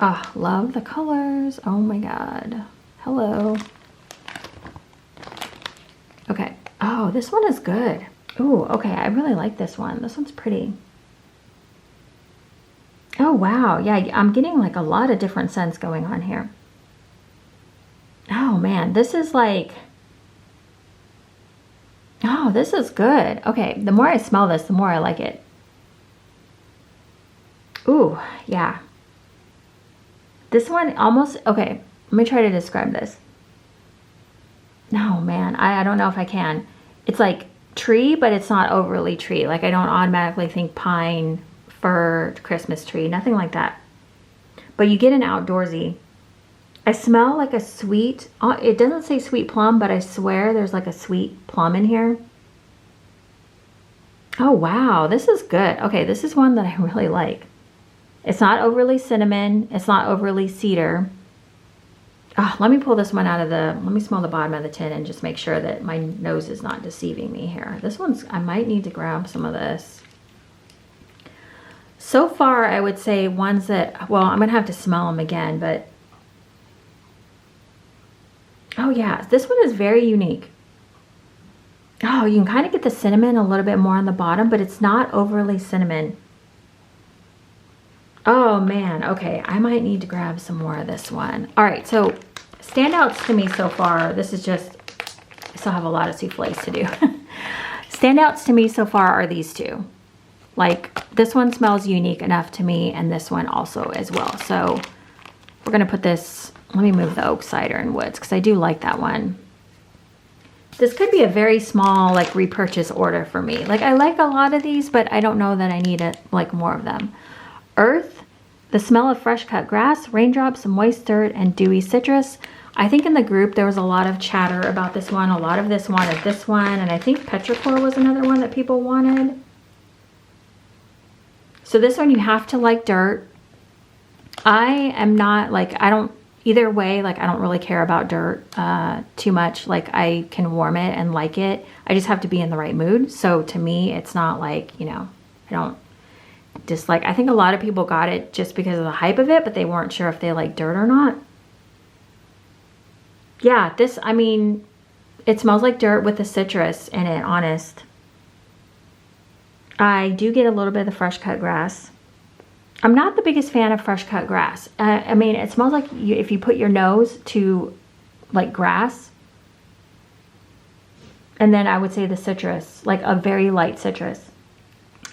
Oh, love the colors. Oh my God. Hello. Okay. Oh, this one is good. Ooh, okay. I really like this one. This one's pretty. Oh, wow. Yeah, I'm getting like a lot of different scents going on here. Oh man, this is like... Oh, this is good. Okay, the more I smell this, the more I like it. Ooh, yeah. This one almost, okay, let me try to describe this. No, man, I don't know if I can. It's like tree, but it's not overly tree. Like I don't automatically think pine, fir, Christmas tree, nothing like that. But you get an outdoorsy. I smell like a sweet, it doesn't say sweet plum, but I swear there's like a sweet plum in here. Oh, wow, this is good. Okay, this is one that I really like. It's not overly cinnamon. It's not overly cedar. Oh, let me pull this one out of the, let me smell the bottom of the tin and just make sure that my nose is not deceiving me here. This one's, I might need to grab some of this. So far, I would say ones that, well, I'm going to have to smell them again, but. Oh yeah, this one is very unique. Oh, you can kind of get the cinnamon a little bit more on the bottom, but it's not overly cinnamon. Oh man, okay, I might need to grab some more of this one. All right, so standouts to me so far, this is just, I still have a lot of souffles to do. Standouts to me so far are these two. Like, this one smells unique enough to me, and this one also as well. So we're gonna put this, let me move the oak cider and woods, because I do like that one. This could be a very small, like, repurchase order for me. Like, I like a lot of these, but I don't know that I need it, like, more of them. Earth, the smell of fresh cut grass, raindrops, moist dirt, and dewy citrus. I think in the group there was a lot of chatter about this one. A lot of this wanted this one, and I think petrichor was another one that people wanted. So this one you have to like dirt. I am not like, I don't, either way, like I don't really care about dirt too much. Like I can warm it and like it. I just have to be in the right mood. So to me, it's not like, you know, I don't dislike. I think a lot of people got it just because of the hype of it, but they weren't sure if they like dirt or not. Yeah, this, I mean, it smells like dirt with the citrus in it, honest. I do get a little bit of the fresh cut grass. I'm not the biggest fan of fresh cut grass. I mean, it smells like if you put your nose to like grass. And then I would say the citrus, like a very light citrus.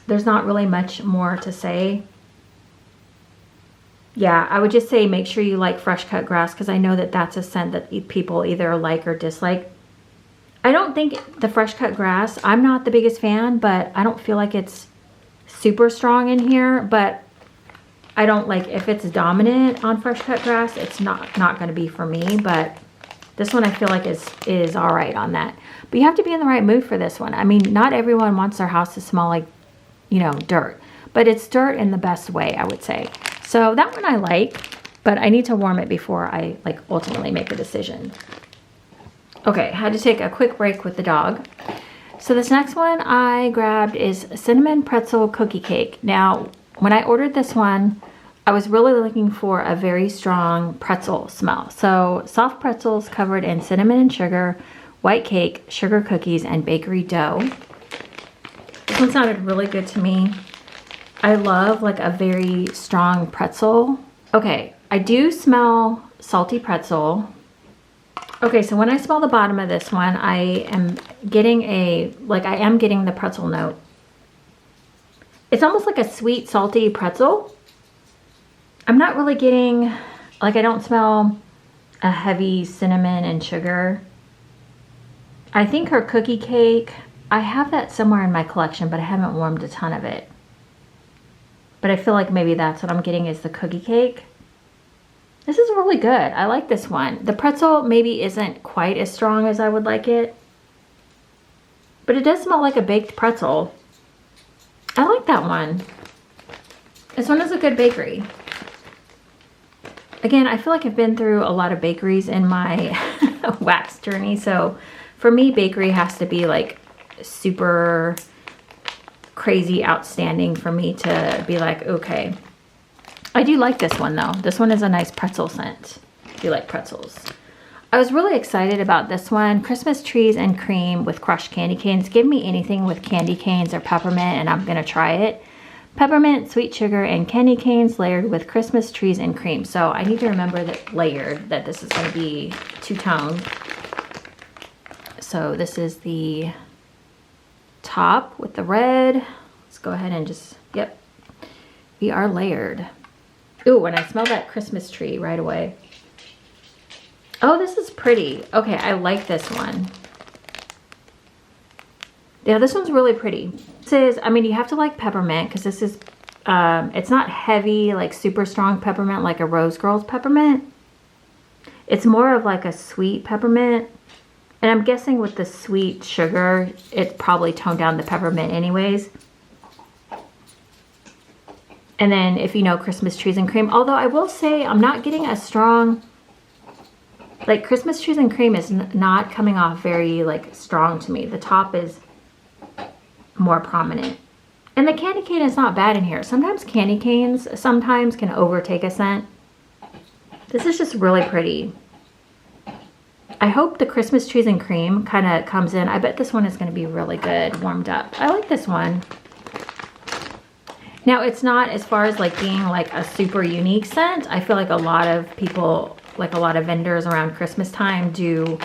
There's not really much more to say. Yeah, I would just say make sure you like fresh cut grass, because I know that that's a scent that people either like or dislike. I don't think the fresh cut grass, I'm not the biggest fan, but I don't feel like it's super strong in here. But I don't like, if it's dominant on fresh cut grass, it's not going to be for me. But this one I feel like is all right on that. But you have to be in the right mood for this one. I mean, not everyone wants their house to smell like, you know, dirt, but it's dirt in the best way, I would say. So that one I like, but I need to warm it before I like ultimately make a decision. Okay, had to take a quick break with the dog. So this next one I grabbed is cinnamon pretzel cookie cake. Now, when I ordered this one, I was really looking for a very strong pretzel smell. So soft pretzels covered in cinnamon and sugar, white cake, sugar cookies, and bakery dough. This one sounded really good to me. I love like a very strong pretzel. Okay, I do smell salty pretzel. Okay, so when I smell the bottom of this one, I am getting the pretzel note. It's almost like a sweet, salty pretzel. I'm not really getting, like I don't smell a heavy cinnamon and sugar. I think her cookie cake, I have that somewhere in my collection, but I haven't warmed a ton of it. But I feel like maybe that's what I'm getting is the cookie cake. This is really good. I like this one. The pretzel maybe isn't quite as strong as I would like it, but it does smell like a baked pretzel. I like that one. This one is a good bakery. Again, I feel like I've been through a lot of bakeries in my wax journey. So for me, bakery has to be like super crazy outstanding for me to be like, okay. I do like this one though. This one is a nice pretzel scent. If you like pretzels. I was really excited about this one. Christmas trees and cream with crushed candy canes. Give me anything with candy canes or peppermint and I'm gonna try it. Peppermint, sweet sugar, and candy canes layered with Christmas trees and cream. So I need to remember that layered, that this is gonna be two-tone. So this is the top with the red. Let's go ahead and just, yep. We are layered. Ooh, and I smell that Christmas tree right away. Oh, this is pretty. Okay, I like this one. Yeah, this one's really pretty. This is, I mean, you have to like peppermint because this is, it's not heavy, like super strong peppermint like a Rose Girls peppermint. It's more of like a sweet peppermint. And I'm guessing with the sweet sugar, it probably toned down the peppermint anyways. And then if you know Christmas trees and cream, although I will say I'm not getting a strong, like Christmas trees and cream is not coming off very like strong to me. The top is more prominent. And the candy cane is not bad in here. Sometimes candy canes sometimes can overtake a scent. This is just really pretty. I hope the Christmas trees and cream kind of comes in. I bet this one is going to be really good warmed up. I like this one. Now it's not as far as like being like a super unique scent. I feel like a lot of people, like a lot of vendors around Christmas time do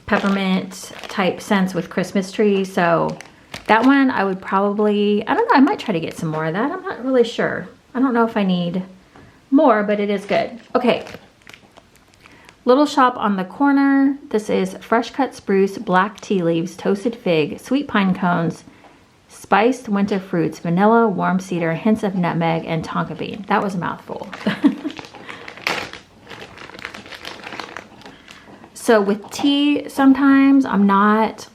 peppermint type scents with Christmas trees. So that one I would probably, I don't know, I might try to get some more of that. I'm not really sure. I don't know if I need more, but it is good. Okay. Little Shop on the Corner. This is fresh cut spruce, black tea leaves, toasted fig, sweet pine cones, spiced winter fruits, vanilla, warm cedar, hints of nutmeg, and tonka bean. That was a mouthful. So with tea, sometimes I'm not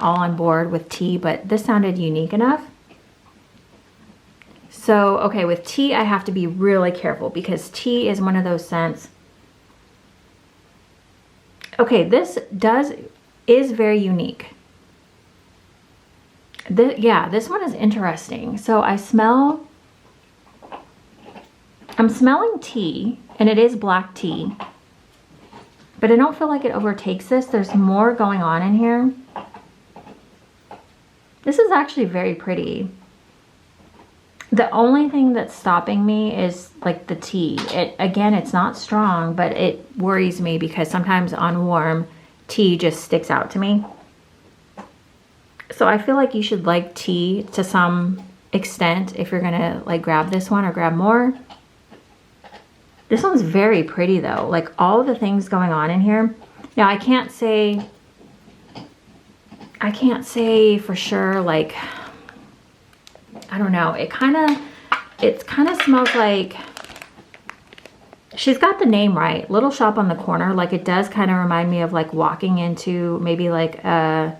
all on board with tea, but this sounded unique enough. So, okay, with tea, I have to be really careful because tea is one of those scents. Okay, this is very unique. This one is interesting. So I'm smelling tea, and it is black tea, but I don't feel like it overtakes this. There's more going on in here. This is actually very pretty. The only thing that's stopping me is like the tea. Again, it's not strong, but it worries me because sometimes on warm, tea just sticks out to me. So I feel like you should like tea to some extent if you're gonna like grab this one or grab more. This one's very pretty though. Like all the things going on in here. Now I can't say for sure, like, I don't know. It kind of smells like, she's got the name right. Little Shop on the Corner. Like it does kind of remind me of like walking into maybe like a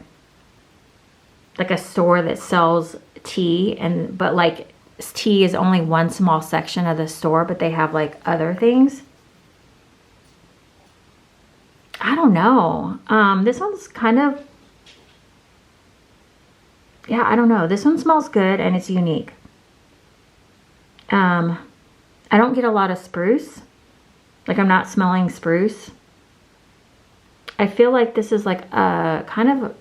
store that sells tea, but like tea is only one small section of the store, but they have like other things. I don't know. This one's kind of, yeah, I don't know. This one smells good and it's unique. I don't get a lot of spruce. Like I'm not smelling spruce. I feel like this is like a kind of,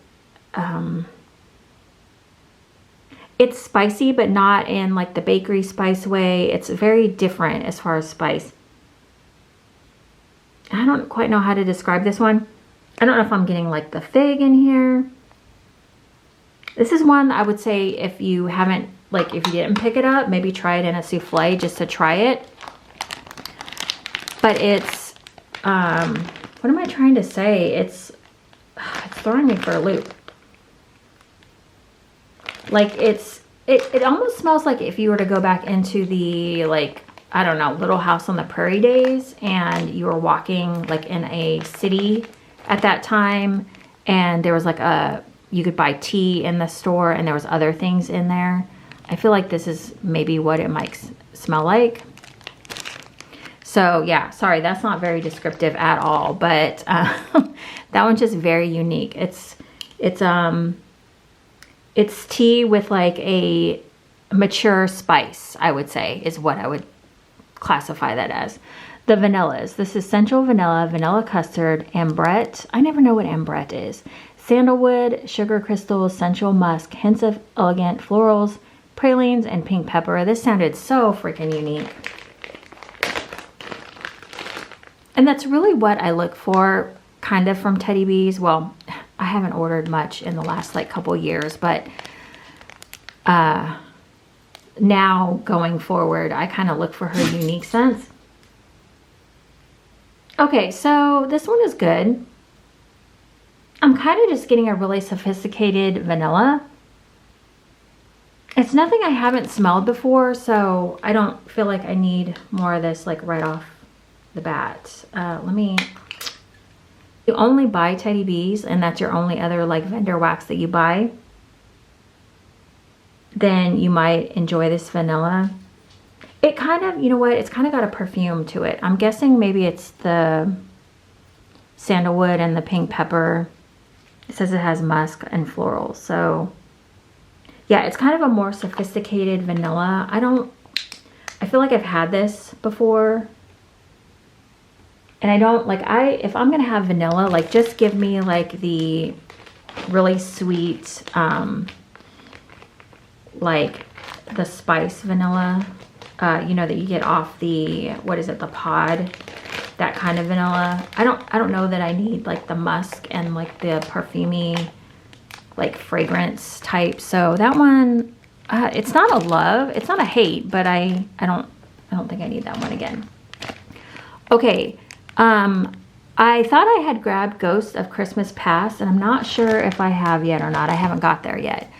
it's spicy, but not in like the bakery spice way. It's very different as far as spice. I don't quite know how to describe this one. I don't know if I'm getting like the fig in here. This is one I would say if you haven't, like if you didn't pick it up, maybe try it in a souffle just to try it. But it's, what am I trying to say? It's throwing me for a loop. Like it almost smells like if you were to go back into the, like, I don't know, Little House on the Prairie days and you were walking like in a city at that time and there was like you could buy tea in the store and there was other things in there. I feel like this is maybe what it might smell like. So yeah, sorry, that's not very descriptive at all, but that one's just very unique. It's tea with like a mature spice, I would say, is what I would classify that as. The vanillas. This is Central Vanilla, Vanilla Custard, Ambrette. I never know what Ambrette is. Sandalwood, Sugar Crystals, Sensual Musk, hints of elegant florals, pralines, and pink pepper. This sounded so freaking unique. And that's really what I look for kind of from Teddy Bees. Well, I haven't ordered much in the last like couple years, but now going forward, I kind of look for her unique scents. Okay, so this one is good. I'm kind of just getting a really sophisticated vanilla. It's nothing I haven't smelled before, so I don't feel like I need more of this like right off the bat. You only buy Teddy Bees and that's your only other like vendor wax that you buy, then you might enjoy this vanilla. It kind of, you know what, it's kind of got a perfume to it. I'm guessing maybe it's the sandalwood and the pink pepper. It says it has musk and floral. So yeah, it's kind of a more sophisticated vanilla. I feel like I've had this before. And I don't like, if I'm going to have vanilla, like just give me like the really sweet, like the spice vanilla, you know, that you get off the, what is it? The pod, that kind of vanilla. I don't know that I need like the musk and like the perfumey, like fragrance type. So that one, it's not a love, it's not a hate, but I don't think I need that one again. Okay. I thought I had grabbed Ghost of Christmas Past, and I'm not sure if I have yet or not. I haven't got there yet.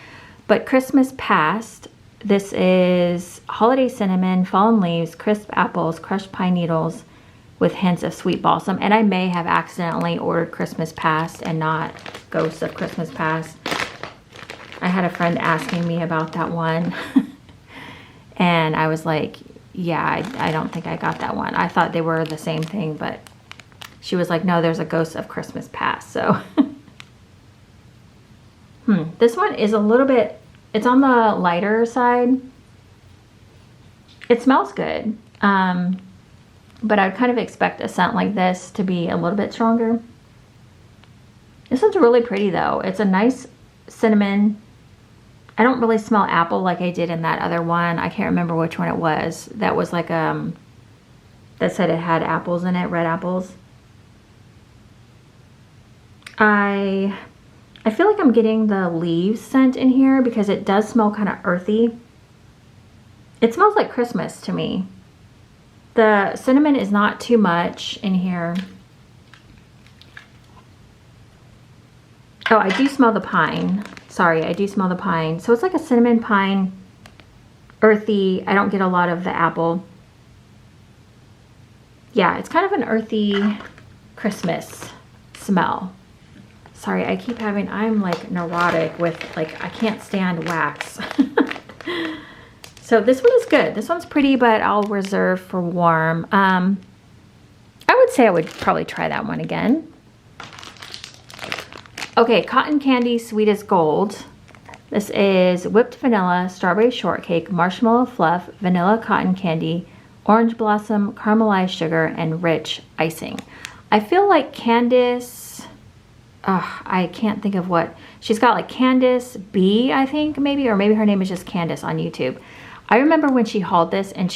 But Christmas Past, this is holiday cinnamon, fallen leaves, crisp apples, crushed pine needles with hints of sweet balsam. And I may have accidentally ordered Christmas Past and not Ghost of Christmas Past. I had a friend asking me about that one. And I was like, yeah, I don't think I got that one. I thought they were the same thing, but she was like, no, there's a Ghost of Christmas Past. So, this one is a little bit, it's on the lighter side. It smells good, but I'd kind of expect a scent like this to be a little bit stronger. This one's really pretty though. It's a nice cinnamon. I don't really smell apple like I did in that other one. I can't remember which one it was. That was like, that said it had apples in it, red apples. I feel like I'm getting the leaves scent in here because it does smell kind of earthy. It smells like Christmas to me. The cinnamon is not too much in here. Oh, I do smell the pine. Sorry, I do smell the pine. So it's like a cinnamon pine, earthy. I don't get a lot of the apple. Yeah, it's kind of an earthy Christmas smell. Sorry, I keep having, I'm like neurotic with like, I can't stand wax. So this one is good. This one's pretty, but I'll reserve for warm. I would say I would probably try that one again. Okay, Cotton Candy Sweet as Gold. This is whipped vanilla, strawberry shortcake, marshmallow fluff, vanilla cotton candy, orange blossom, caramelized sugar, and rich icing. I feel like Candice, I can't think of what, she's got like Candice B, I think maybe, or maybe her name is just Candice on YouTube. I remember when she hauled this and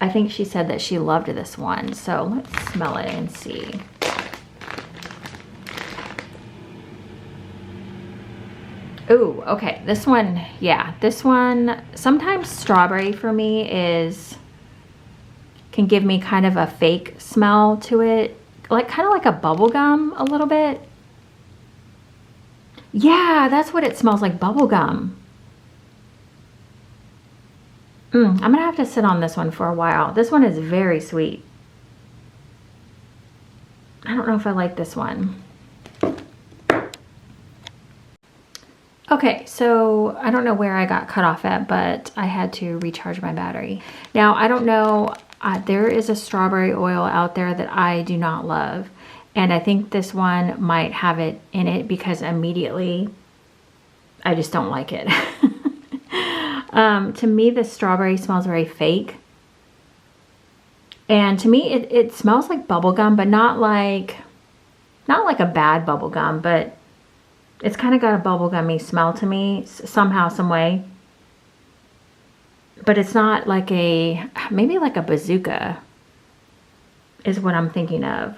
I think she said that she loved this one. So let's smell it and see. Ooh, okay, this one, yeah, this one, sometimes strawberry for me can give me kind of a fake smell to it, like kind of like a bubble gum a little bit. Yeah, that's what it smells like, bubble gum. I'm gonna have to sit on this one for a while. This one is very sweet. I don't know if I like this one. Okay, so I don't know where I got cut off at, but I had to recharge my battery. Now, I don't know, there is a strawberry oil out there that I do not love. And I think this one might have it in it because immediately I just don't like it. To me, the strawberry smells very fake. And to me, it smells like bubble gum, but not like a bad bubble gum, but it's kind of got a bubblegummy smell to me somehow, some way. But it's not like maybe like a bazooka is what I'm thinking of.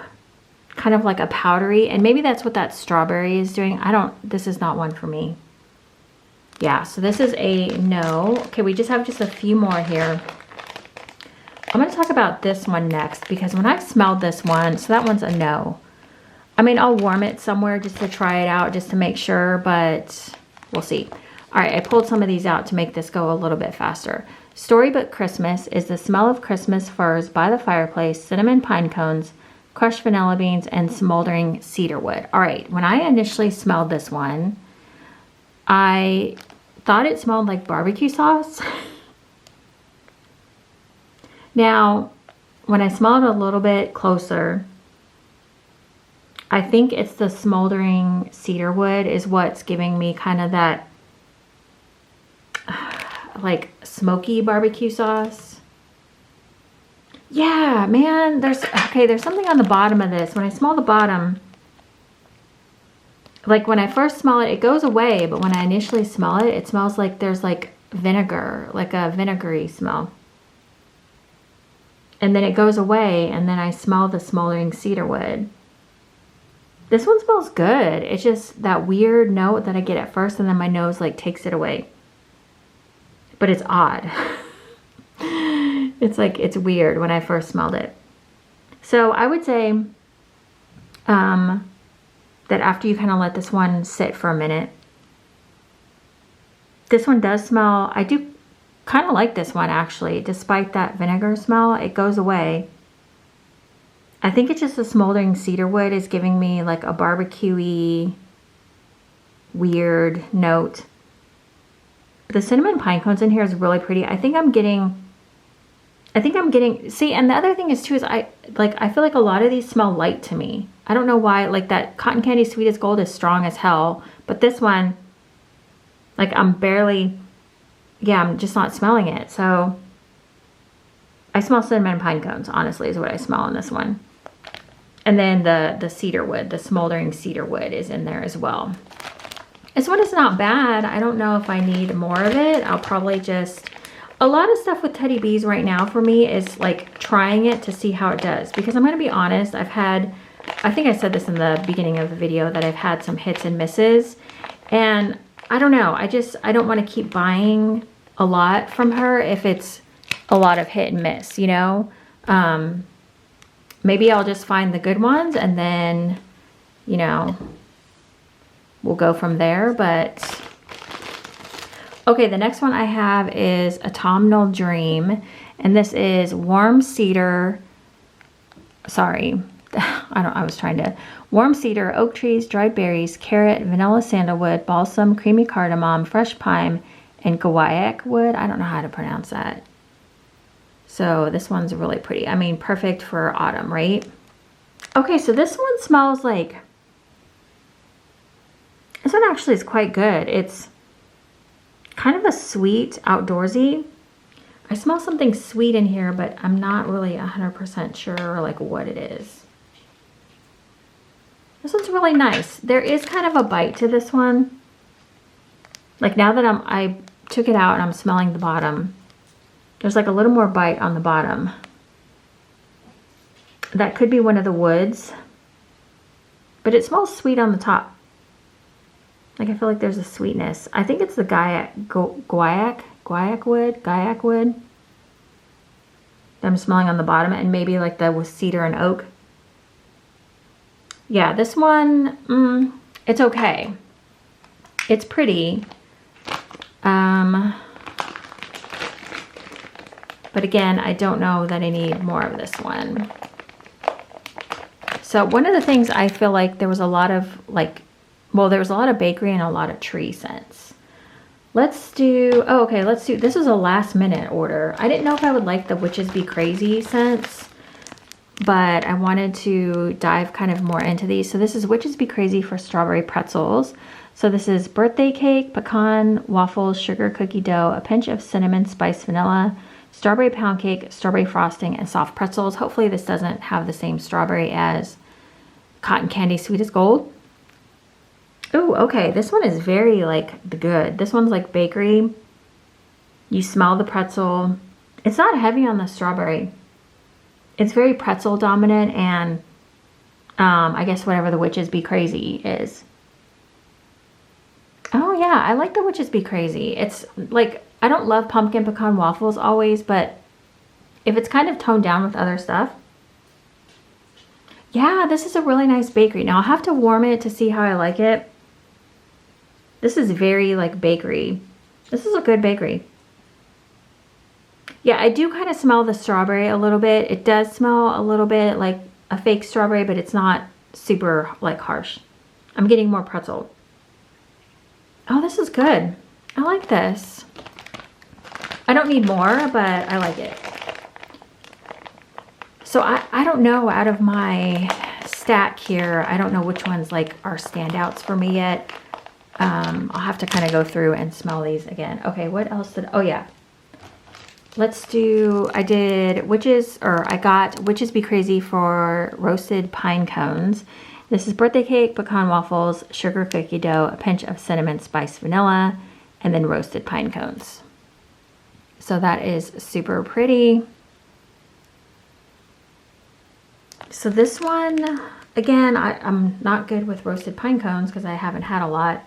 kind of like a powdery, and maybe that's what that strawberry is doing. This is not one for me. Yeah, so this is a no. Okay, we just have a few more here. I'm going to talk about this one next because when I smelled this one, so that one's a no. I mean, I'll warm it somewhere just to try it out, just to make sure, but we'll see. All right, I pulled some of these out to make this go a little bit faster. Storybook Christmas is the smell of Christmas firs by the fireplace, cinnamon pine cones, crushed vanilla beans, and smoldering cedar wood. All right, when I initially smelled this one, I thought it smelled like barbecue sauce. Now, when I smell it a little bit closer, I think it's the smoldering cedar wood is what's giving me kind of that like smoky barbecue sauce. Yeah, man, there's something on the bottom of this. When I smell the bottom, like when I first smell it, it goes away, but when I initially smell it, it smells like there's like vinegar, like a vinegary smell. And then it goes away, and then I smell the smoldering cedar wood. This one smells good. It's just that weird note that I get at first, and then my nose like takes it away. But it's odd. It's like, it's weird when I first smelled it. So I would say that after you kind of let this one sit for a minute, this one does smell, I do kind of like this one actually, despite that vinegar smell, it goes away. I think it's just the smoldering cedar wood is giving me like a barbecue-y, weird note. The cinnamon pine cones in here is really pretty. I think I'm getting, see, and the other thing is too, is I feel like a lot of these smell light to me. I don't know why, like that cotton candy sweet as gold is strong as hell, but this one, like I'm barely, yeah, I'm just not smelling it. So I smell cinnamon pine cones, honestly, is what I smell in this one. And then the cedar wood, the smoldering cedar wood is in there as well. This one is not bad. I don't know if I need more of it. I'll probably just, a lot of stuff with Teddy Bees right now for me is like trying it to see how it does. Because I'm going to be honest, I've had, I think I said this in the beginning of the video, that I've had some hits and misses. And I don't know, I don't want to keep buying a lot from her if it's a lot of hit and miss, you know? Maybe I'll just find the good ones and then, you know, we'll go from there. But okay, the next one I have is Autumnal Dream, and this is warm cedar, warm cedar, oak trees, dried berries, carrot, vanilla sandalwood, balsam, creamy cardamom, fresh pine, and guaiac wood. I don't know how to pronounce that. So this one's really pretty. I mean, perfect for autumn, right? Okay, so this one smells like, this one actually is quite good. It's kind of a sweet outdoorsy. I smell something sweet in here, but I'm not really 100% sure like what it is. This one's really nice. There is kind of a bite to this one. Like now that I took it out and I'm smelling the bottom, there's like a little more bite on the bottom. That could be one of the woods, but it smells sweet on the top. Like I feel like there's a sweetness. I think it's the guaiac wood that I'm smelling on the bottom, and maybe like the with cedar and oak. Yeah, this one, it's okay. It's pretty. But again, I don't know that I need more of this one. So one of the things I feel like there was a lot of like, well, there was a lot of bakery and a lot of tree scents. Let's do, oh, okay, let's do, this is a last minute order. I didn't know if I would like the Witches Be Crazy scents, but I wanted to dive kind of more into these. So this is Witches Be Crazy for strawberry pretzels. So this is birthday cake, pecan, waffles, sugar cookie dough, a pinch of cinnamon, spice, vanilla, strawberry pound cake, strawberry frosting, and soft pretzels. Hopefully this doesn't have the same strawberry as cotton candy sweet as gold. Oh, okay. This one is very like the good. This one's like bakery. You smell the pretzel. It's not heavy on the strawberry. It's very pretzel dominant, and I guess whatever the Witches Be Crazy is. Oh yeah, I like the Witches Be Crazy. It's like, I don't love pumpkin pecan waffles always, but if it's kind of toned down with other stuff. Yeah, this is a really nice bakery. Now I'll have to warm it to see how I like it. This is very like bakery. This is a good bakery. Yeah, I do kind of smell the strawberry a little bit. It does smell a little bit like a fake strawberry, but it's not super like harsh. I'm getting more pretzel. Oh, this is good. I like this. I don't need more, but I like it. So I don't know, out of my stack here, I don't know which ones like are standouts for me yet. I'll have to kind of go through and smell these again. Okay, what else did, oh yeah. Let's do, I got Witches Be Crazy for roasted pine cones. This is birthday cake, pecan waffles, sugar cookie dough, a pinch of cinnamon spice vanilla, and then roasted pine cones. So that is super pretty. So this one, again, I'm not good with roasted pine cones because I haven't had a lot.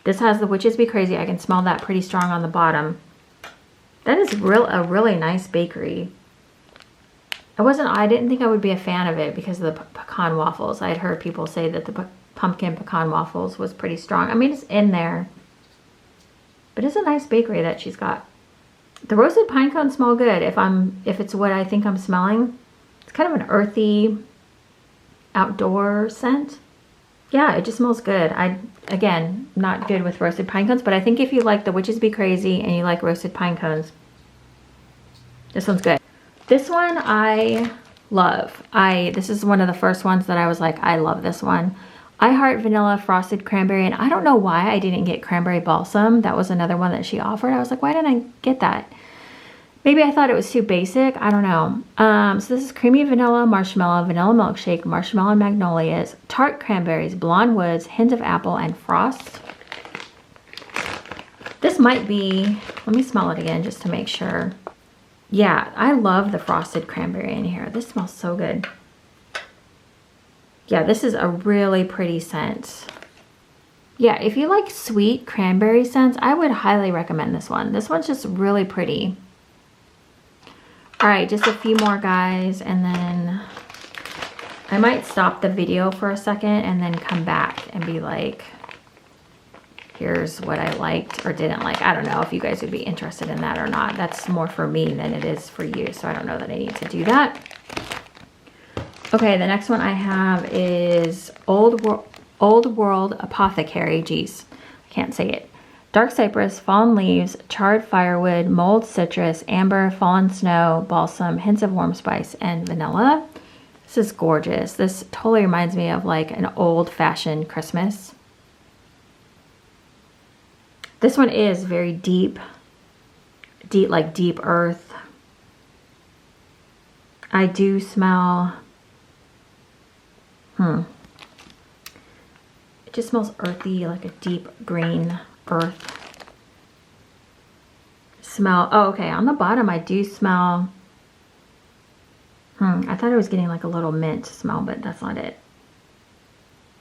This has the Witches Be Crazy. I can smell that pretty strong on the bottom. That is a really nice bakery. I didn't think I would be a fan of it because of the pecan waffles. I had heard people say that the pumpkin pecan waffles was pretty strong. I mean, it's in there, but it's a nice bakery that she's got. The roasted pine cones smell good if it's what I think I'm smelling. It's kind of an earthy outdoor scent. Yeah, it just smells good. Again, not good with roasted pine cones, but I think if you like the Witches Be Crazy and you like roasted pine cones, this one's good. This one I love. This is one of the first ones that I was like, I love this one. I Heart Vanilla Frosted Cranberry, and I don't know why I didn't get Cranberry Balsam. That was another one that she offered. I was like, why didn't I get that? Maybe I thought it was too basic. I don't know. So this is creamy vanilla marshmallow, vanilla milkshake, marshmallow magnolias, tart cranberries, blonde woods, hint of apple, and frost. This might be, let me smell it again just to make sure. Yeah, I love the frosted cranberry in here. This smells so good. Yeah, this is a really pretty scent. Yeah, if you like sweet cranberry scents, I would highly recommend this one. This one's just really pretty. All right, just a few more, guys, and then I might stop the video for a second and then come back and be like, here's what I liked or didn't like. I don't know if you guys would be interested in that or not. That's more for me than it is for you, so I don't know that I need to do that. Okay, the next one I have is Old World Apothecary. Geez, I can't say it. Dark cypress, fallen leaves, charred firewood, mulled citrus, amber, fallen snow, balsam, hints of warm spice, and vanilla. This is gorgeous. This totally reminds me of like an old-fashioned Christmas. This one is very deep, like deep earth. I do smell, it just smells earthy, like a deep green earth smell. Oh, okay, on the bottom I do smell, I thought I was getting like a little mint smell, but that's not it.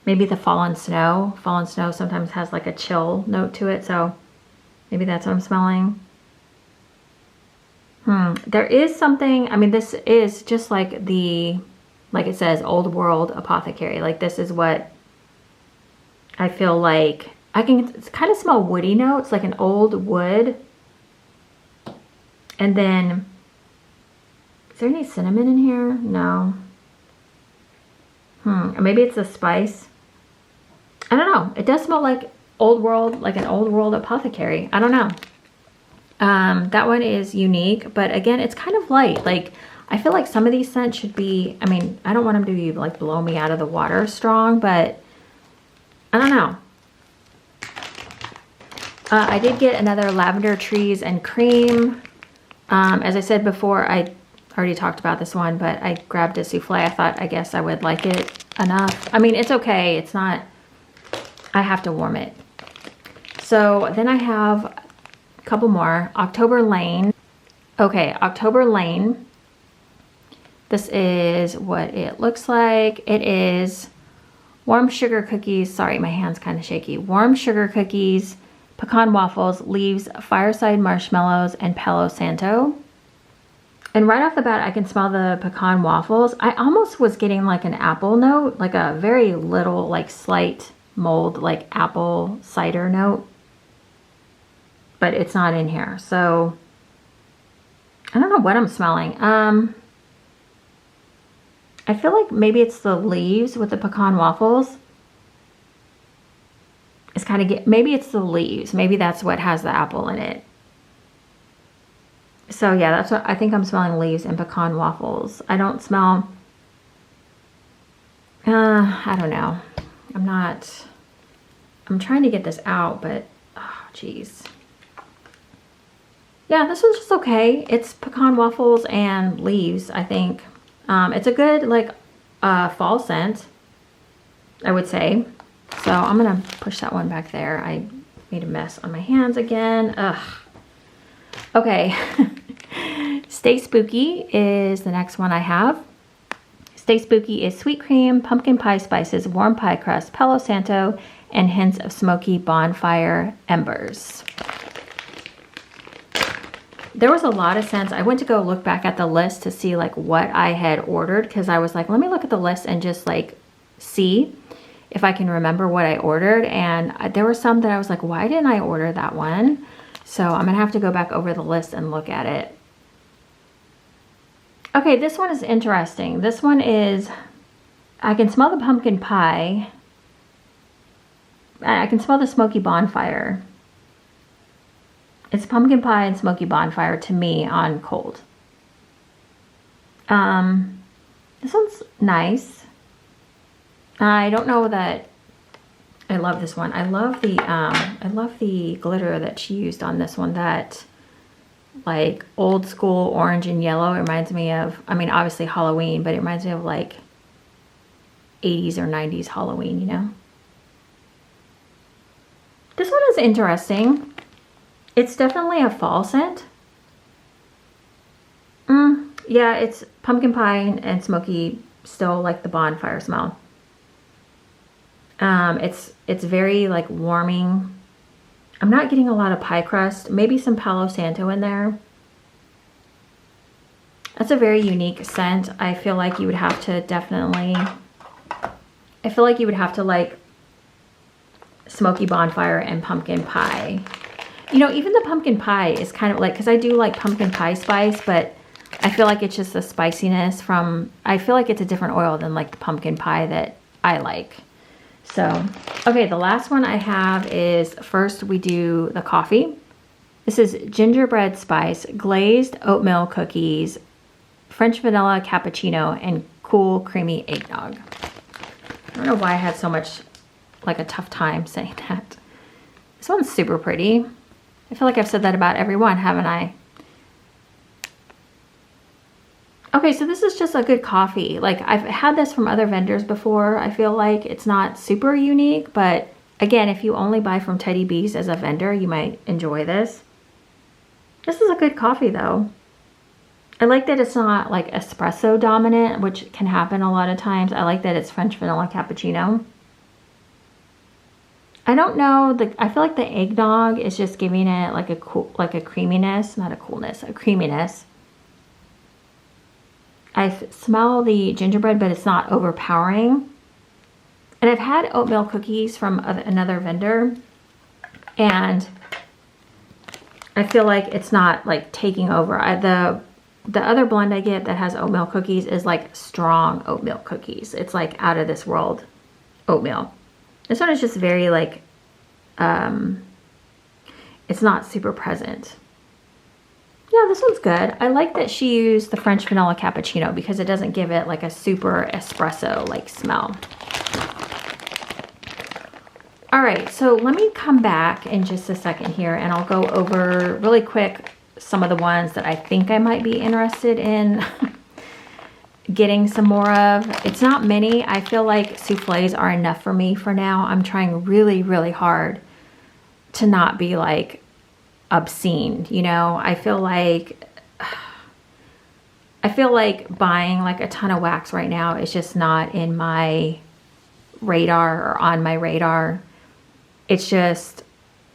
Maybe the fallen snow. Fallen snow sometimes has like a chill note to it, so maybe that's what I'm smelling. There is something, I mean, this is just like like it says, Old World Apothecary. Like this is what I feel like. I can kind of smell woody notes, like an old wood. And then, is there any cinnamon in here? No. Or maybe it's a spice. I don't know. It does smell like old world, like an Old World Apothecary. I don't know. That one is unique, but again, it's kind of light. Like, I feel like some of these scents should be, I mean, I don't want them to be like blow me out of the water strong, but I don't know. I did get another Lavender Trees and Cream. As I said before, I already talked about this one, but I grabbed a souffle. I guess I would like it enough. I mean, it's okay. It's not, I have to warm it. So then I have a couple more. October Lane. Okay, October Lane. This is what it looks like. It is warm sugar cookies. Sorry, my hand's kind of shaky. Warm sugar cookies, pecan waffles, leaves, fireside marshmallows, and Palo Santo. And right off the bat, I can smell the pecan waffles. I almost was getting like an apple note, like a very little, like slight mold, like apple cider note. But it's not in here. So I don't know what I'm smelling. I feel like maybe it's the leaves with the pecan waffles. It's kind of maybe it's the leaves. Maybe that's what has the apple in it. So yeah, that's what I think I'm smelling, leaves and pecan waffles. I don't smell, I don't know. I'm trying to get this out, but oh geez. Yeah, this one's just okay. It's pecan waffles and leaves, I think. It's a good like fall scent, I would say. So I'm gonna push that one back there. I made a mess on my hands again. Ugh. Okay. Stay Spooky is the next one I have. Stay Spooky is sweet cream, pumpkin pie spices, warm pie crust, Palo Santo, and hints of smoky bonfire embers. There was a lot of scents. I went to go look back at the list to see like what I had ordered, because I was like, let me look at the list and just like see if I can remember what I ordered. And there were some that I was like, why didn't I order that one? So I'm gonna have to go back over the list and look at it. Okay, this one is interesting. This one is, I can smell the pumpkin pie. I can smell the smoky bonfire. It's pumpkin pie and smoky bonfire to me on cold. This one's nice. I don't know that I love this one. I love the glitter that she used on this one. That like old school orange and yellow. It reminds me of, I mean, obviously Halloween, but it reminds me of like 80s or 90s Halloween, you know? This one is interesting. It's definitely a fall scent. Yeah, it's pumpkin pie and smoky, still like the bonfire smell. It's very like warming. I'm not getting a lot of pie crust, maybe some Palo Santo in there. That's a very unique scent. I feel like you would have to definitely, I feel like you would have to like smoky bonfire and pumpkin pie. You know, even the pumpkin pie is kind of like, because I do like pumpkin pie spice, but I feel like it's just the spiciness from, I feel like it's a different oil than like the pumpkin pie that I like. So, okay, the last one I have is, first we do the coffee. This is gingerbread spice, glazed oatmeal cookies, French vanilla cappuccino, and cool creamy eggnog. I don't know why I had so much, like a tough time saying that. This one's super pretty. I feel like I've said that about every one, haven't I? Okay, so this is just a good coffee. Like, I've had this from other vendors before. I feel like it's not super unique, but again, if you only buy from Teddy B's as a vendor, you might enjoy this. This is a good coffee though. I like that it's not like espresso dominant, which can happen a lot of times. I like that it's French vanilla cappuccino. I don't know, I feel like the eggnog is just giving it like a cool, like a creaminess, not a coolness, a creaminess. I smell the gingerbread, but it's not overpowering. And I've had oatmeal cookies from another vendor, and I feel like it's not like taking over. The other blend I get that has oatmeal cookies is like strong oatmeal cookies. It's like out of this world oatmeal. This one is just very like, it's not super present. Yeah, this one's good. I like that she used the French vanilla cappuccino because it doesn't give it like a super espresso like smell. All right, so let me come back in just a second here and I'll go over really quick some of the ones that I think I might be interested in getting some more of. It's not many. I feel like souffles are enough for me for now. I'm trying really, really hard to not be like obscene, you know. I feel like I feel like buying like a ton of wax right now is just not in my radar or on my radar. It's just,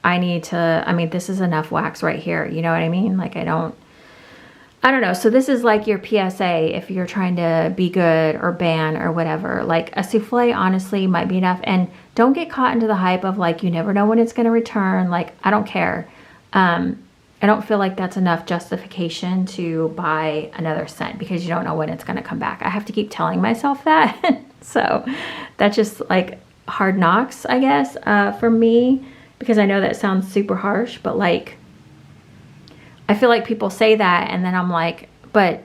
I need to, I mean, this is enough wax right here. You know what I mean? Like I don't know. So this is like your PSA if you're trying to be good or ban or whatever. Like a souffle honestly might be enough. And don't get caught into the hype of like, you never know when it's going to return. Like, I don't care. I don't feel like that's enough justification to buy another scent because you don't know when it's going to come back. I have to keep telling myself that. So that's just like hard knocks, I guess, for me, because I know that sounds super harsh, but like, I feel like people say that and then I'm like, but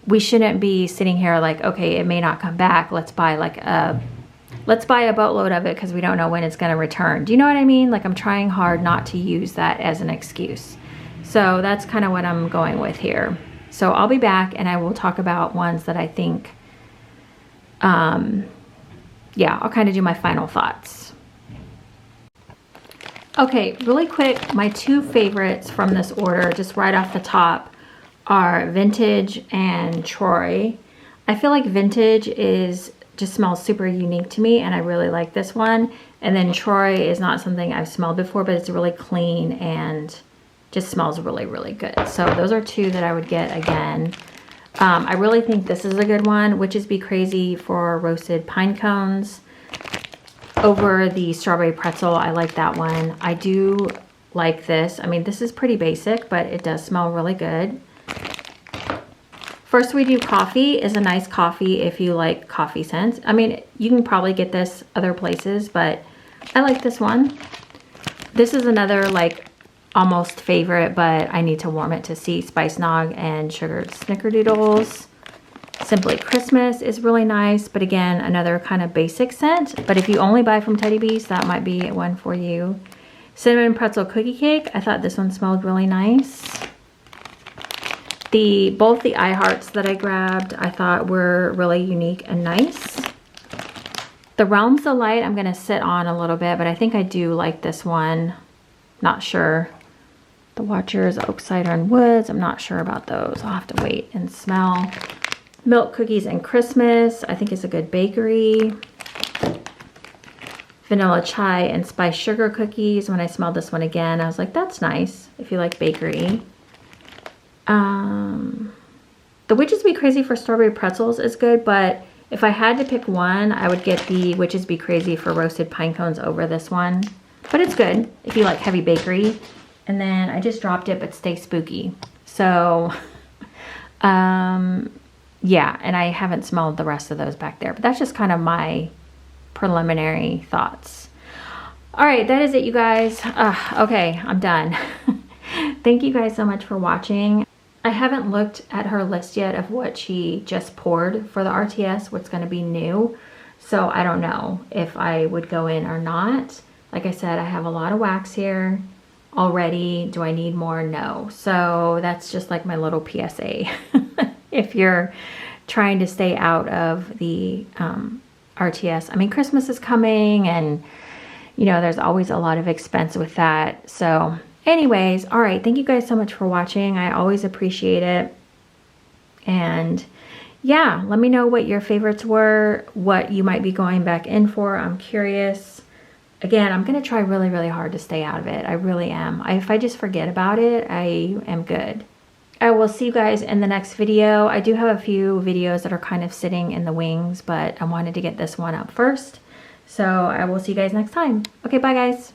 we shouldn't be sitting here like, okay, it may not come back. Let's buy a boatload of it because we don't know when it's going to return. Do you know what I mean? Like I'm trying hard not to use that as an excuse. So that's kind of what I'm going with here. So I'll be back and I will talk about ones that I think, yeah, I'll kind of do my final thoughts. Okay, really quick, my two favorites from this order, just right off the top, are Vintage and Troy. I feel like Vintage just smells super unique to me and I really like this one. And then Troy is not something I've smelled before, but it's really clean and just smells really, really good. So those are two that I would get again. I really think this is a good one, Witches Be Crazy for roasted pine cones. Over the strawberry pretzel, I like that one. I do like this. I mean, this is pretty basic, but it does smell really good. First We Do Coffee is a nice coffee if you like coffee scents. I mean, you can probably get this other places, but I like this one. This is another like almost favorite, but I need to warm it to see. Spice Nog and Sugared Snickerdoodles. Simply Christmas is really nice, but again, another kind of basic scent. But if you only buy from Teddy Bees, that might be one for you. Cinnamon Pretzel Cookie Cake. I thought this one smelled really nice. Both the I Hearts that I grabbed, I thought were really unique and nice. The Realms of Light, I'm going to sit on a little bit, but I think I do like this one. Not sure. The Watchers, Oak Cider and Woods. I'm not sure about those. I'll have to wait and smell. Milk Cookies and Christmas. I think it's a good bakery. Vanilla Chai and Spice Sugar Cookies. When I smelled this one again, I was like, that's nice if you like bakery. The Witches Be Crazy for Strawberry Pretzels is good, but if I had to pick one, I would get the Witches Be Crazy for roasted pine cones over this one. But it's good if you like heavy bakery. And then I just dropped it, but Stay Spooky. So, yeah, and I haven't smelled the rest of those back there. But that's just kind of my preliminary thoughts. All right, that is it, you guys. Okay, I'm done. Thank you guys so much for watching. I haven't looked at her list yet of what she just poured for the RTS, what's going to be new. So I don't know if I would go in or not. Like I said, I have a lot of wax here already. Do I need more? No. So that's just like my little PSA. If you're trying to stay out of the RTS. I mean, Christmas is coming and, you know, there's always a lot of expense with that. So anyways, all right. Thank you guys so much for watching. I always appreciate it. And yeah, let me know what your favorites were, what you might be going back in for. I'm curious. Again, I'm going to try really, really hard to stay out of it. I really am. If I just forget about it, I am good. I will see you guys in the next video. I do have a few videos that are kind of sitting in the wings, but I wanted to get this one up first. So I will see you guys next time. Okay, bye guys.